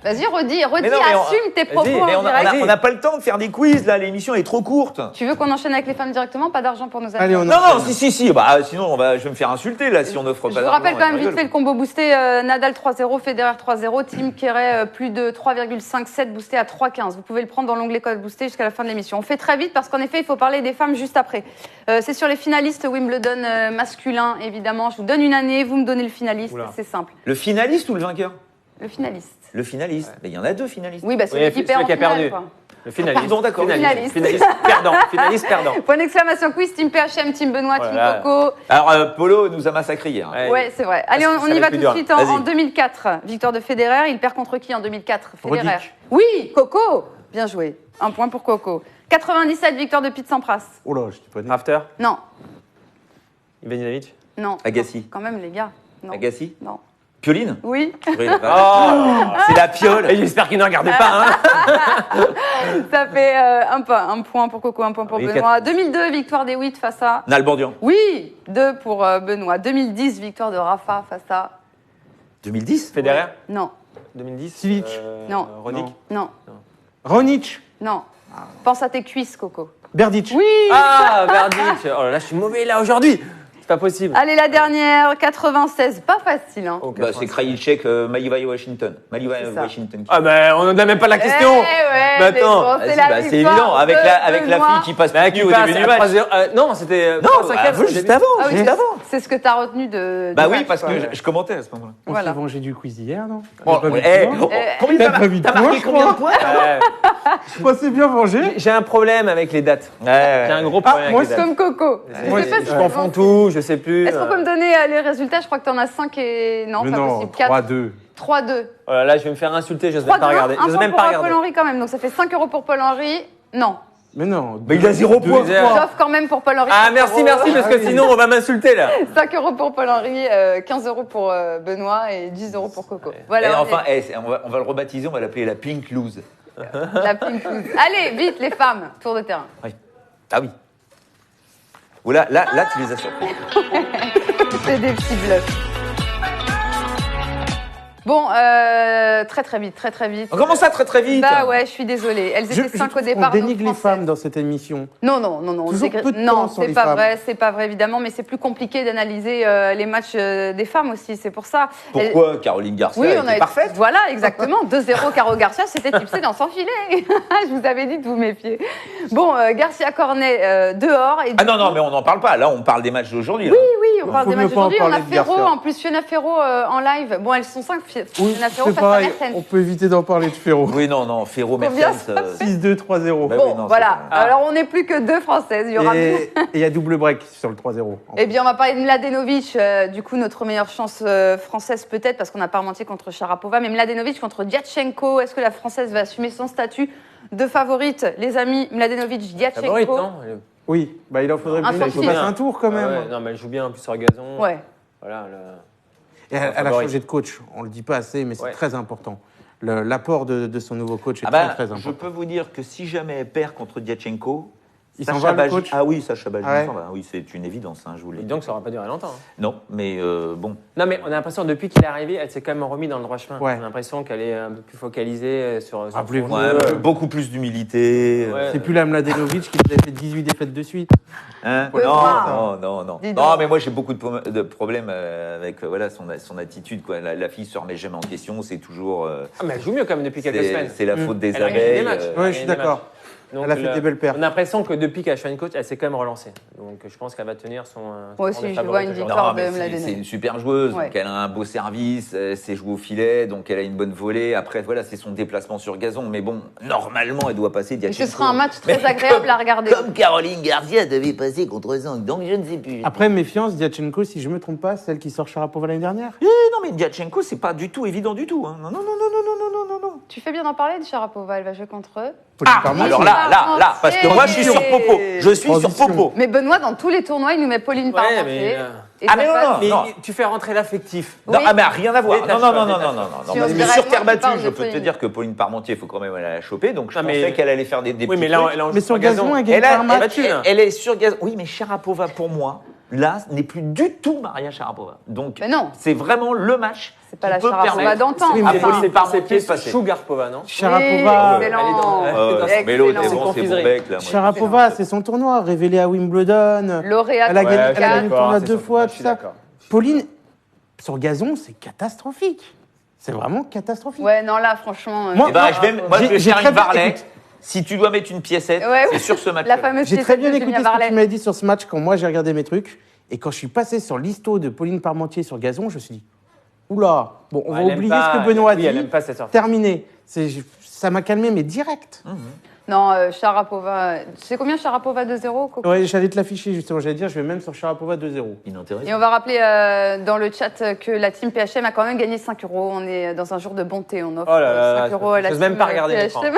Vas-y, redis, non, mais on- assume tes propos Vas-y, en Mais on direct. n'a pas le temps de faire des quiz, là, l'émission est trop courte. Tu veux qu'on enchaîne avec les femmes directement? Pas d'argent pour nos amis. Allez, on Non, enchaîne. non, si, bah, sinon je vais me faire insulter, là, si on offre pas Je d'argent. vous rappelle quand même rigole. vite fait le combo boosté Nadal 3-0, Federer 3-0, Tim Kerray plus de 3,57 boosté à 3,15. Vous pouvez le prendre dans l'onglet code boosté jusqu'à la fin de l'émission. On fait très vite parce qu'en effet, il faut parler des femmes juste après. C'est sur les finalistes Wimbledon masculin, évidemment. Je vous donne une année, vous me donnez le finaliste, Oula. c'est simple. Le finaliste ou le vainqueur? Le finaliste. Le finaliste. Mais il y en a deux finalistes. Oui, bah c'est Oui, l'équipe celui en qui a finale, perdu. quoi. Le finaliste. Pardon, d'accord. Finaliste. Finaliste perdant. Finaliste perdant. Point d'exclamation quiz, Team PHM, Team Benoît, Voilà. Team Coco. Alors, Polo nous a massacrés hier. Ouais. Ouais, c'est vrai. Allez, Ça, on ça y va va être tout de plus suite dur. en Vas-y. 2004. Victoire de Federer. Il perd contre qui en 2004? Federer. Roddick. Oui, Coco. Bien joué. Un point pour Coco. 97, victoire de Pete Sampras. Oh là, je t'ai pas dit. Rafter. Non, Ivanovic. non. Agassi. Quand même, les gars. Non. Agassi. Non. Pioline. Oui, Purée, la vache. C'est la piole. Et j'espère qu'il ne regardait pas. Hein. ça fait un point pour Coco, un point pour Oui, Benoît. 2002, victoire des 8 face à... Nalbandian. Oui, 2 pour Benoît. 2010, victoire de Rafa face à... 2010. Federer. Non, 2010. Silic. Non. Roddick. Non. non, Raonic. non. Pense à tes cuisses, Coco. Berdic. Oui. Ah, Verdic. Oh là là, je suis mauvais là aujourd'hui. C'est pas possible. Allez, la dernière, 96. Pas facile, hein. Ok, Bah, c'est Krajicek, Maliva Washington. Maliva C'est ça. Washington. Ah, mais on n'a même pas la question. Eh ouais, Mais mais attends. bon, Vas-y, c'est la bah, c'est victoire évident. Avec de la Benoît. fille qui passe Bah, plus qui au passe début à du match. 3-0. Non, c'était. Non, 3-5e, bah, au juste début. avant. Ah oui, Juste avant. c'est ce que tu as retenu de. Bah du oui, match, parce quoi. que je commentais à ce moment-là. On Voilà. s'est vengé du quiz d'hier, non? Oh, J'ai pas vu eh, de points. oh, combien T'as t'as pas vu de t'as points, marqué je combien de crois. points Ouais. On s'est bien vengé. J'ai un problème avec les dates. J'ai un gros problème moi avec les dates. Comme Coco. Moi, Je sais pas si Je c'est confonds bon. tout, je sais plus. Est-ce qu'on peut me donner les résultats? Je crois que tu en as 5 et. Non, Mais pas non, possible. 4. 3-2. 3-2. Oh là là, je vais me faire insulter, j'ose 3 même pas regarder. Un J'ose point même pour pas Paul regarder. Henry quand même. Donc ça fait 5 euros pour Paul Henry. Non. Mais non. Mais il a 0 points. Deux- J'offre quand même pour Paul Henry. Ah, 5 merci, euros. merci, parce que sinon on va m'insulter là. 5 euros pour Paul Henry, 15 euros pour Benoît et 10 euros pour Coco. Et Voilà. enfin, on va le rebaptiser, on va l'appeler la Pink Lose. La pink loose. Allez, vite les femmes, tour de terrain. Ah oui. Oula, là, tu les as surpris. C'est des petits bluffs. Bon, très vite. Comment ça, très vite? Bah ouais, je suis désolée. Elles étaient 5 au départ. On dénigre nos les Françaises. femmes dans cette émission. Non. Toujours peu de temps sur c'est les pas femmes. vrai, c'est pas vrai évidemment, mais c'est plus compliqué d'analyser les matchs des femmes aussi, c'est pour ça. Pourquoi Caroline Garcia Oui, était parfaite? Voilà, exactement. 2-0 Caro Garcia, c'était tipsé dans son filet. Je vous avais dit de vous méfier. Bon, Garcia Cornet dehors. Et Ah non, mais on n'en parle pas. Là, on parle des matchs d'aujourd'hui. Oui, on parle Faut des mieux matchs pas en d'aujourd'hui. On a parler de Ferro, Garcia. en plus Fiona Ferro en live. Bon, elles sont 5. Oui, Fiona Ferro c'est face à pareil. Mertens. On peut éviter d'en parler de Ferro. Oui, non, Ferro Combien Mertens. 6-2, 3-0. Bah Bon, oui, non, voilà. c'est Alors, on n'est plus que 2 Françaises. Il y aura Et il y a double break sur le 3-0. Eh bien, on va parler de Mladenovic, du coup, notre meilleure chance française peut-être, parce qu'on n'a pas menti contre Sharapova, mais Mladenovic contre Diatchenko. Est-ce que la Française va assumer son statut de favorite? Les amis, Mladenovic, Diatchenko. Favorite, non Oui, bah il en faudrait Un plus. Il faut forfait. passer un tour quand même. Ah ouais, non, mais elle joue bien en plus sur gazon. Ouais. Voilà, Et elle a Favorite. changé de coach. On le dit pas assez, mais c'est Ouais. très important. L'apport de son nouveau coach est Ah bah, très je important. peux vous dire que si jamais elle perd contre Diatchenko, Il s'en va, le Bajin- coach Ah oui, Sacha Bajin Ah ouais s'en va. Oui, c'est une évidence, hein, je vous le Et dis. donc, ça aura pas duré longtemps. Hein. Non, mais bon. Non, mais on a l'impression, depuis qu'il est arrivé, elle s'est quand même remis dans le droit chemin. Ouais. On a l'impression qu'elle est un peu plus focalisée sur Rappelez-vous, son Ouais, jeu. beaucoup plus d'humilité. Ouais. C'est plus la Mladenovic qui nous avait fait 18 défaites de suite. Hein Ouais, voilà. Non. Dis Non, donc. mais moi j'ai beaucoup de problèmes avec voilà, son attitude. Quoi. La fille se remet jamais en question, c'est toujours. Ah, mais elle joue mieux quand même depuis quelques semaines. C'est la faute des Elle a gagné des abeilles. matchs. euh, Elle a Ouais, je suis gagné des d'accord. matchs. Donc, Elle a fait des belles pertes. On a l'impression que depuis qu'elle a changé de coach, elle s'est quand même relancée. Donc je pense qu'elle va tenir son. Moi son aussi, rang de je vois favorite une aujourd'hui. victoire Non, de mais Mladenovic. c'est une super joueuse, Ouais. donc elle a un beau service, elle sait jouer au filet, donc elle a une bonne volée. Après, voilà, c'est son déplacement sur gazon, mais bon, normalement, elle doit passer Et Diatchenko. ce sera un match très Mais agréable à regarder. Comme Caroline Garcia devait passer contre Zhang, donc je ne sais plus. Après, méfiance, Diatchenko, si je me trompe pas, celle qui sort Sharapova l'année dernière. Non, mais Diatchenko, c'est pas du tout évident du tout. Hein. Non. Tu fais bien d'en parler de Sharapova, elle va jouer contre eux. Ah, Parmentier. alors là, parce que moi, je suis sur Popo. Je suis sur Transition. Popo. Mais Benoît, dans tous les tournois, il nous met Pauline Ouais, Parmentier. mais, Et Ah, ça mais non, passe. Mais non. tu fais rentrer l'affectif. Non, Oui. ah, mais rien à voir. Détache Non. pas. Si on Mais dirait sur moi terre qui battue, parle je de peux te Pauline. dire que Pauline Parmentier, il faut quand même aller la choper. Donc je Ah, mais- pensais qu'elle allait faire des Oui, petits mais là, trucs. là, on Mais joue sur gazon, elle gagne Elle, pas un a- match. battu, là. elle est sur gazon. Oui, mais Sharapova, pour moi, là, n'est plus du tout Maria Sharapova. Donc, Mais non. c'est vraiment le match. C'est pas qui la peut Sharapova permettre d'antan. Oui, à mais- Pauline C'est Parmentier plus de passer. Sugarpova, non Sharapova, Oui, Elle est dans- excellent. Mais l'autre, c'est Excellent. bon, c'est Confiserie. bon bec, là. moi. Sharapova, c'est son tournoi, révélé à Wimbledon. Lauréat Elle a gagné, Ouais, elle a gagné le d'accord, tournoi c'est 2 son- fois, je tout suis ça. d'accord. Pauline, sur gazon, c'est catastrophique. C'est vraiment catastrophique. Ouais, non, là, franchement. Moi- Eh ben, je vais j'ai faire très une bien- Varley. écoute. Si tu dois mettre une piécette, Ouais, c'est ouais. sur ce match. La fameuse J'ai pièce très de bien Julien écouté ce que Varlet. tu m'as dit sur ce match quand moi j'ai regardé mes trucs. Et quand je suis passé sur l'histo de Pauline Parmentier sur gazon, je me suis dit, oula, bon, on va Elle aime oublier pas- ce que Benoît a oui, dit. elle aime pas cette sorte. Terminé. Ça m'a calmé, mais direct. Non, Sharapova. Tu sais combien Sharapova 2-0, Coco? Ouais, j'allais te l'afficher justement. J'allais dire, je vais même sur Sharapova 2-0. Inintéressant. Et on va rappeler dans le chat que la team PHM a quand même gagné 5 euros. On est dans un jour de bonté. On offre Oh là là, 5 euros à la j'ose team même pas regarder l'écran. PHM.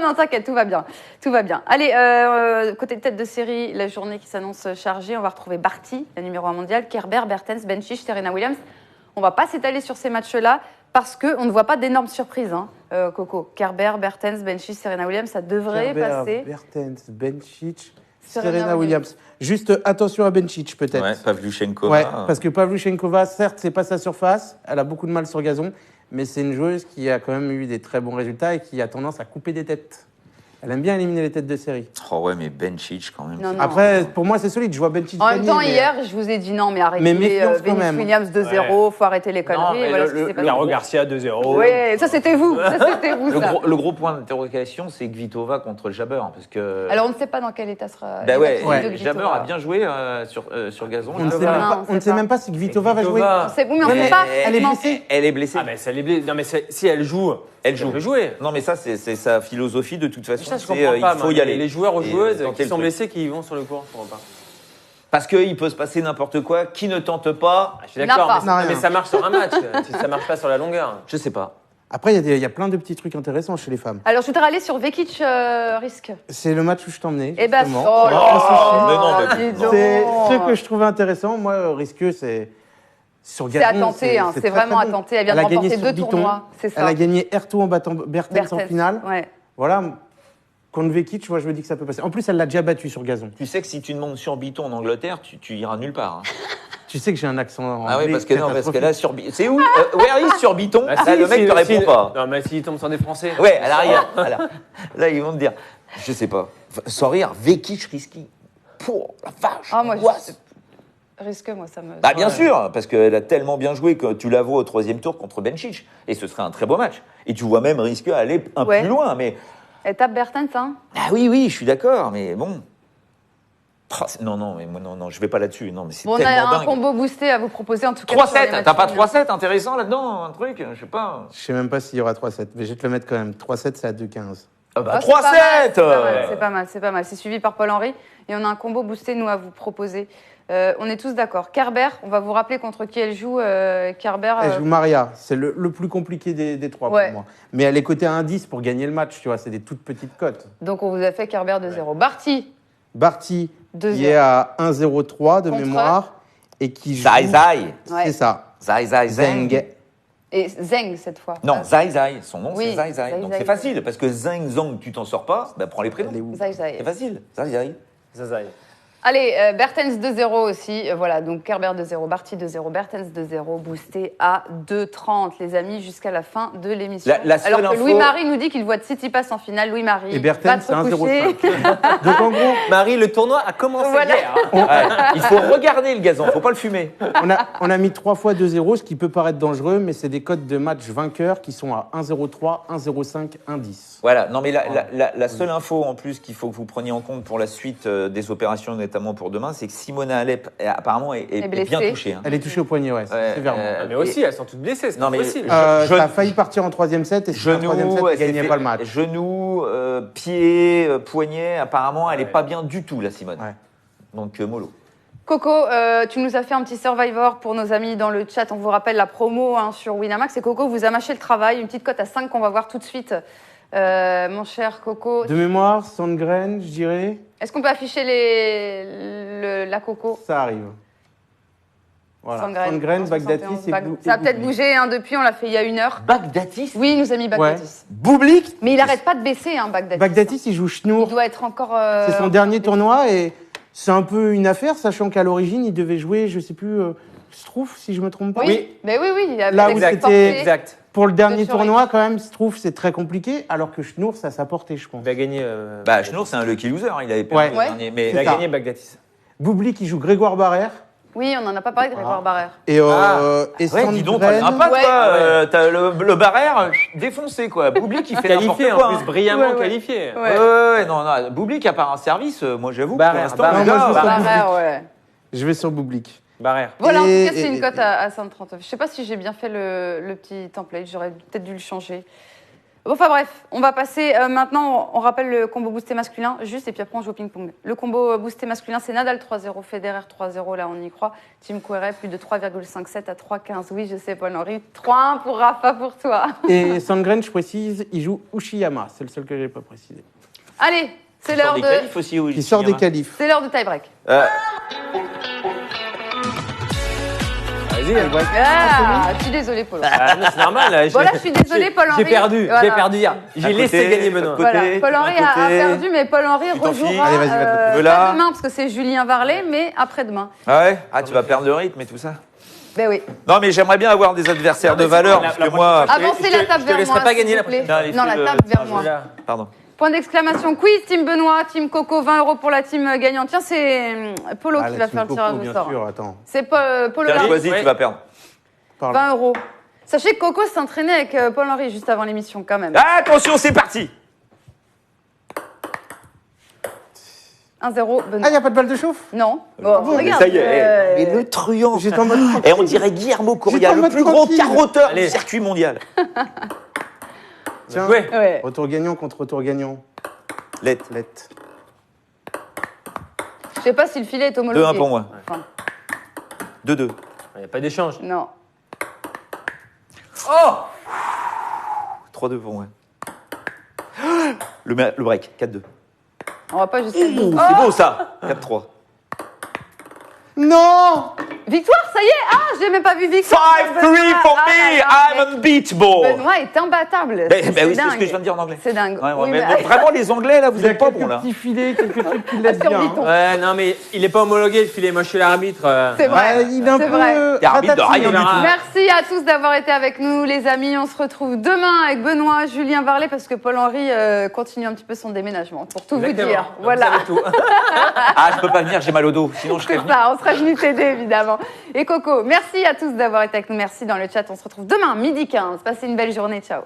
Non, t'inquiète, tout va bien. Tout va bien. Allez, côté tête de série, la journée qui s'annonce chargée. On va retrouver Barty, la numéro 1 mondiale, Kerber, Bertens, Bencic, Serena Williams. On va pas s'étaler sur ces matchs-là parce qu'on ne voit pas d'énormes surprises. Hein. Coco, Kerber, Bertens, Bencic, Serena Williams, ça devrait Kerber, passer. Bertens, Bencic, Serena Serena Williams. Juste attention à Bencic peut-être. Ouais, Pavlyuchenkova. Ouais, parce que Pavlyuchenkova, certes, c'est pas sa surface, elle a beaucoup de mal sur gazon, mais c'est une joueuse qui a quand même eu des très bons résultats et qui a tendance à couper des têtes. Elle aime bien éliminer les têtes de série. Oh ouais, mais Bencic quand même. Non, non. Après, pour moi, c'est solide. Je vois Bencic En même gagner, temps, mais- hier, je vous ai dit non, mais arrêtez Mais méfiance quand Venus même. Williams 2-0, faut arrêter les Non, conneries. mais Voilà ce qui s'est passé. Caro Garcia 2-0. Oui, ça c'était vous, ça. Le gros point d'interrogation, c'est Kvitova contre Jabber. Parce que. Alors on ne sait pas dans quel état sera. Bah ouais, l'état ouais. physique de Jabber Kvitova. a bien joué sur gazon. On ne sait, Non, même pas, on on ne sait sait pas. même pas si Kvitova va jouer. Kvitova. On sait, oui, mais on ne Mais sait pas. elle est Non. blessée. Elle est blessée. Ah, mais ça l'est blessé. Non, mais si elle joue, Elle joue. peut jouer. Non, mais ça, c'est sa philosophie de toute façon. Ça, je c'est, comprends pas. il faut moi. y aller. Les joueurs ou Et, joueuses tenter qui le sont truc. blessés qui vont sur le court, je comprends pas. Parce qu'il peut se passer n'importe quoi. Qui ne tente pas, Je suis d'accord, N'a mais, pas. mais ça marche sur un match. Si ça marche pas sur la longueur. je sais pas. Après, il y a plein de petits trucs intéressants chez les femmes. Alors je voudrais aller sur Vekic risque. C'est le match où je t'emmenais. Eh ben, justement. oh là Mais non, là, mais dis non. C'est donc. ce que je trouvais intéressant. Moi, risqueux, c'est sur C'est gazon. à tenter, hein, c'est très, vraiment très à bon. tenter. Elle vient de a gagné remporter sur 2 Biton. tournois, c'est ça. Elle a gagné Erto en battant Bertens en Bertens, finale. ouais. Voilà. Contre Vekic, moi, je me dis que ça peut passer. En plus, elle l'a déjà battu sur gazon. Tu sais que si tu montes sur Biton en Angleterre, tu iras nulle part. Hein. Tu sais que j'ai un accent Ah oui, anglais parce que catastrophique. là, c'est où Where is sur Biton Bah, Là, si, le mec si, te répond si. pas. Non, mais s'il tombe sur des Français. Ouais, à l'arrière. Voilà. Là, ils vont te dire, je sais pas. Sans rire, Vekic Risky. Pour la vache. Ah, moi, angoisse. risque, moi, ça me. Bah bien sûr, parce qu'elle a tellement bien joué que tu la vois au 3e tour contre Benčić. Et ce serait un très beau match. Et tu vois même Risque aller un Ouais. plus loin. Mais Elle tape Bertens, hein. ah oui, je suis d'accord. Mais bon. Oh, non, mais moi, non, je vais pas là-dessus. Non, mais c'est Bon, on tellement a un dingue. combo boosté à vous proposer, en tout cas. sur les 3-7, matchs t'as pas féminins. 3-7 intéressant là-dedans, un truc, je sais pas. Je sais même pas s'il y aura 3-7, mais je vais te le mettre quand même. 3-7, c'est à 2-15. Ah bah Ah, c'est pas mal, 3-7 c'est pas mal, c'est pas mal. C'est suivi par Paul-Henri. Et on a un combo boosté, nous, à vous proposer. On est tous d'accord. Kerber, on va vous rappeler contre qui elle joue. Kerber. Elle joue Maria, c'est le plus compliqué des trois Ouais. pour moi. Mais elle est cotée à 1,10 pour gagner le match, tu vois, c'est des toutes petites cotes. Donc, on vous a fait Kerber 2-0. Barty, Barty, 2-0. qui est à 1,03 de Contre mémoire, et qui joue... Zai Zai. Ouais. C'est ça. Zai Zai Zeng. Et Zeng, cette fois. Non, Ah, Zai Zai. Son nom, Oui, c'est Zai Zai. Zai Donc Zai. c'est facile, parce que Zeng Zong, tu t'en sors pas, bah prends les prénoms. Elle est où Zai Zai. C'est facile. Zai Zai. Zazaï. Allez, Bertens 2-0 aussi. Voilà, donc Kerber 2-0, Barty 2-0, Bertens 2-0, boosté à 2,30, les amis, jusqu'à la fin de l'émission. La seule Alors que info- Louis-Marie nous dit qu'il voit Tsitsipas en finale. Louis-Marie, Et Bertens, c'est va te recoucher. 1,05. Donc en gros, Marie, le tournoi a commencé Voilà. hier. Ouais, il faut regarder le gazon, faut pas le fumer. on a mis 3 fois 2-0, ce qui peut paraître dangereux, mais c'est des cotes de match vainqueurs qui sont à 1,03, 1,05, 1,10. Voilà, non mais la seule info en plus qu'il faut que vous preniez en compte pour la suite des opérations, notamment pour demain, c'est que Simona Alep apparemment est blessée. bien touchée. Hein. Elle est touchée au poignet, ouais, sévèrement. Mais aussi, elles sont toutes blessées, c'est Non, pas mais- possible. je- Ça a failli partir en 3e set, et si en 3e set, elle elle s'est gagnait fait- pas le match. Genou, pied, poignet, apparemment elle est Ouais. pas bien du tout la Simone. Ouais. Donc mollo. Coco, tu nous as fait un petit Survivor pour nos amis dans le chat. On vous rappelle la promo sur Winamax. Et Coco vous a mâché le travail. Une petite cote à 5 qu'on va voir tout de suite. Mon cher Coco, De mémoire, Sandgren, je dirais, est-ce qu'on peut afficher la Coco ça arrive. Voilà. Sandgren, Sandgren, 1,71, Bagdati, c'est Ça a peut-être bougé depuis, on l'a fait il y a 1 heure. Bagdatis, Oui, il nous a mis Bagdatis. Bublik. Mais il arrête pas de baisser, Bagdatis. Bagdati, il joue Il Schnour. doit être encore. C'est son dernier tournoi et c'est un peu une affaire, sachant qu'à l'origine, il devait jouer, je sais plus, Strouf, si je me trompe pas. Oui, mais oui. Il avait Là où exporté. c'était- Exact. Pour le dernier De tournoi, quand même, Strouf, c'est très compliqué, alors que Schnour, ça s'est porté, je pense. Il va gagner. Bah Schnour c'est un lucky loser, il avait perdu Ouais. le Ouais. dernier. Mais Il va ça. gagner Bagdatis. Boubli qui joue Grégoire Barrère. Oui, on n'en a pas parlé de Grégoire Barrère. Et, ouais, Sandgren, dis donc, t'as un pas Ouais. toi, t'as le barrière défoncé quoi. Bublik qui fait n'importe Qualifié, quoi. en hein. plus, brillamment Ouais. qualifié. Ouais. Non, Bublik à part un service, moi j'avoue Barrère, que pour l'instant, Barrère. le gars, Non, moi, je veux Barrère, ouais. je vais sur Boublik. Barrère. Voilà, en tout Et- cas, c'est une et- cote à 130. Je sais pas si j'ai bien fait le petit template, j'aurais peut-être dû le changer. Bon, enfin bref, on va passer maintenant, on rappelle le combo boosté masculin, juste, et puis après on joue au ping-pong. Le combo boosté masculin, c'est Nadal 3-0, Federer 3-0, là on y croit. Team Querrey, plus de 3,57 à 3,15. Oui, je sais, Paul-Henri. 3-1 pour Rafa, pour toi. Et Sandgren, je précise, il joue Uchiyama, c'est le seul que j'ai pas précisé. Allez, c'est il sort l'heure des de... qualifs aussi, oui, Il sort des Uchiyama. qualifs. C'est l'heure de tie-break. Vas-y. Ah, je suis désolée, Paul. Ah, non, c'est normal. Bon, là, je suis désolée, Paul-Henri. J'ai perdu, Voilà. j'ai perdu hier. J'ai À laissé côté, gagner à Benoît. côté. Voilà, tu Paul-Henri vas à a côté. perdu, mais Paul-Henri Tu t'en rejouera fiches. Allez, vas-y, va-te pas Voilà. demain, parce que c'est Julien Varlet, mais après-demain. Ah ouais. Ah, tu vas perdre le rythme et tout ça. Ben oui. Non, mais j'aimerais bien avoir des adversaires de valeur, La- parce la que moi. prochaine Avancez je te- la table je te vers laisserai moi, pas s'il gagner vous la plaît. prochaine. Allez, Non, la fais-le. table vers moi. Là. Pardon. Point d'exclamation, quiz, Team Benoît, Team Coco, 20 € pour la team gagnante. Tiens, c'est Polo Ah, qui la va faire le team tirage Coco, au bien sort. sûr, attends. C'est Polo Bien Larry, choisi, Ouais. tu vas perdre. Parle. 20 €. Sachez que Coco s'entraînait avec Paul-Henri juste avant l'émission, quand même. Attention, c'est parti. 1-0, Ah, Benoît. il n'y a pas de balle de chauffe Non. Bon, Mais regarde. ça y est, mais le truand. J'étais en mode Et on dirait Guillermo Coria, J'étais en le mode plus gros tranquille. carotteur Allez. du circuit mondial. Tiens, joué. Ouais. retour gagnant contre retour gagnant. Let. Let. Je sais pas si le filet est homologué. 2-1 pour moi. Enfin, 2-2. Il n'y a pas d'échange. non. Oh 3-2 pour moi. Le break, 4-2. On va pas jusqu'à 12. C'est beau ça. 4-3. Non Victoire, ça y est. Ah, j'ai même pas vu victoire. 5-3 for me, I'm unbeatable. Benoît est imbattable. Oui, c'est ce dingue. que je viens de dire en anglais. C'est dingue. Ouais, Oui, mais vraiment, les Anglais, là, vous Il y a êtes pas quelques bons, là. petits filets, quelques trucs qui l'aident bien. Survie-t-on. hein. Ouais, non, mais il est pas homologué le filet. Moi, je suis l'arbitre. C'est vrai. Ouais, il est un C'est peu vrai. Il y a arbitre de ratatouille, rien hein, du tout. Merci à tous d'avoir été avec nous, les amis. On se retrouve demain avec Benoît, Julien Varlet, parce que Paul-Henri continue un petit peu son déménagement, pour tout vous Exactement. dire. Donc, Voilà. vous savez tout. Ah, je peux pas venir, j'ai mal au dos. Sinon, je serais C'est venu. ça, on sera venu t'aider, évidemment. Et Coco, merci à tous d'avoir été avec nous. Merci dans le chat. On se retrouve demain, 12h15. Passez une belle journée. Ciao.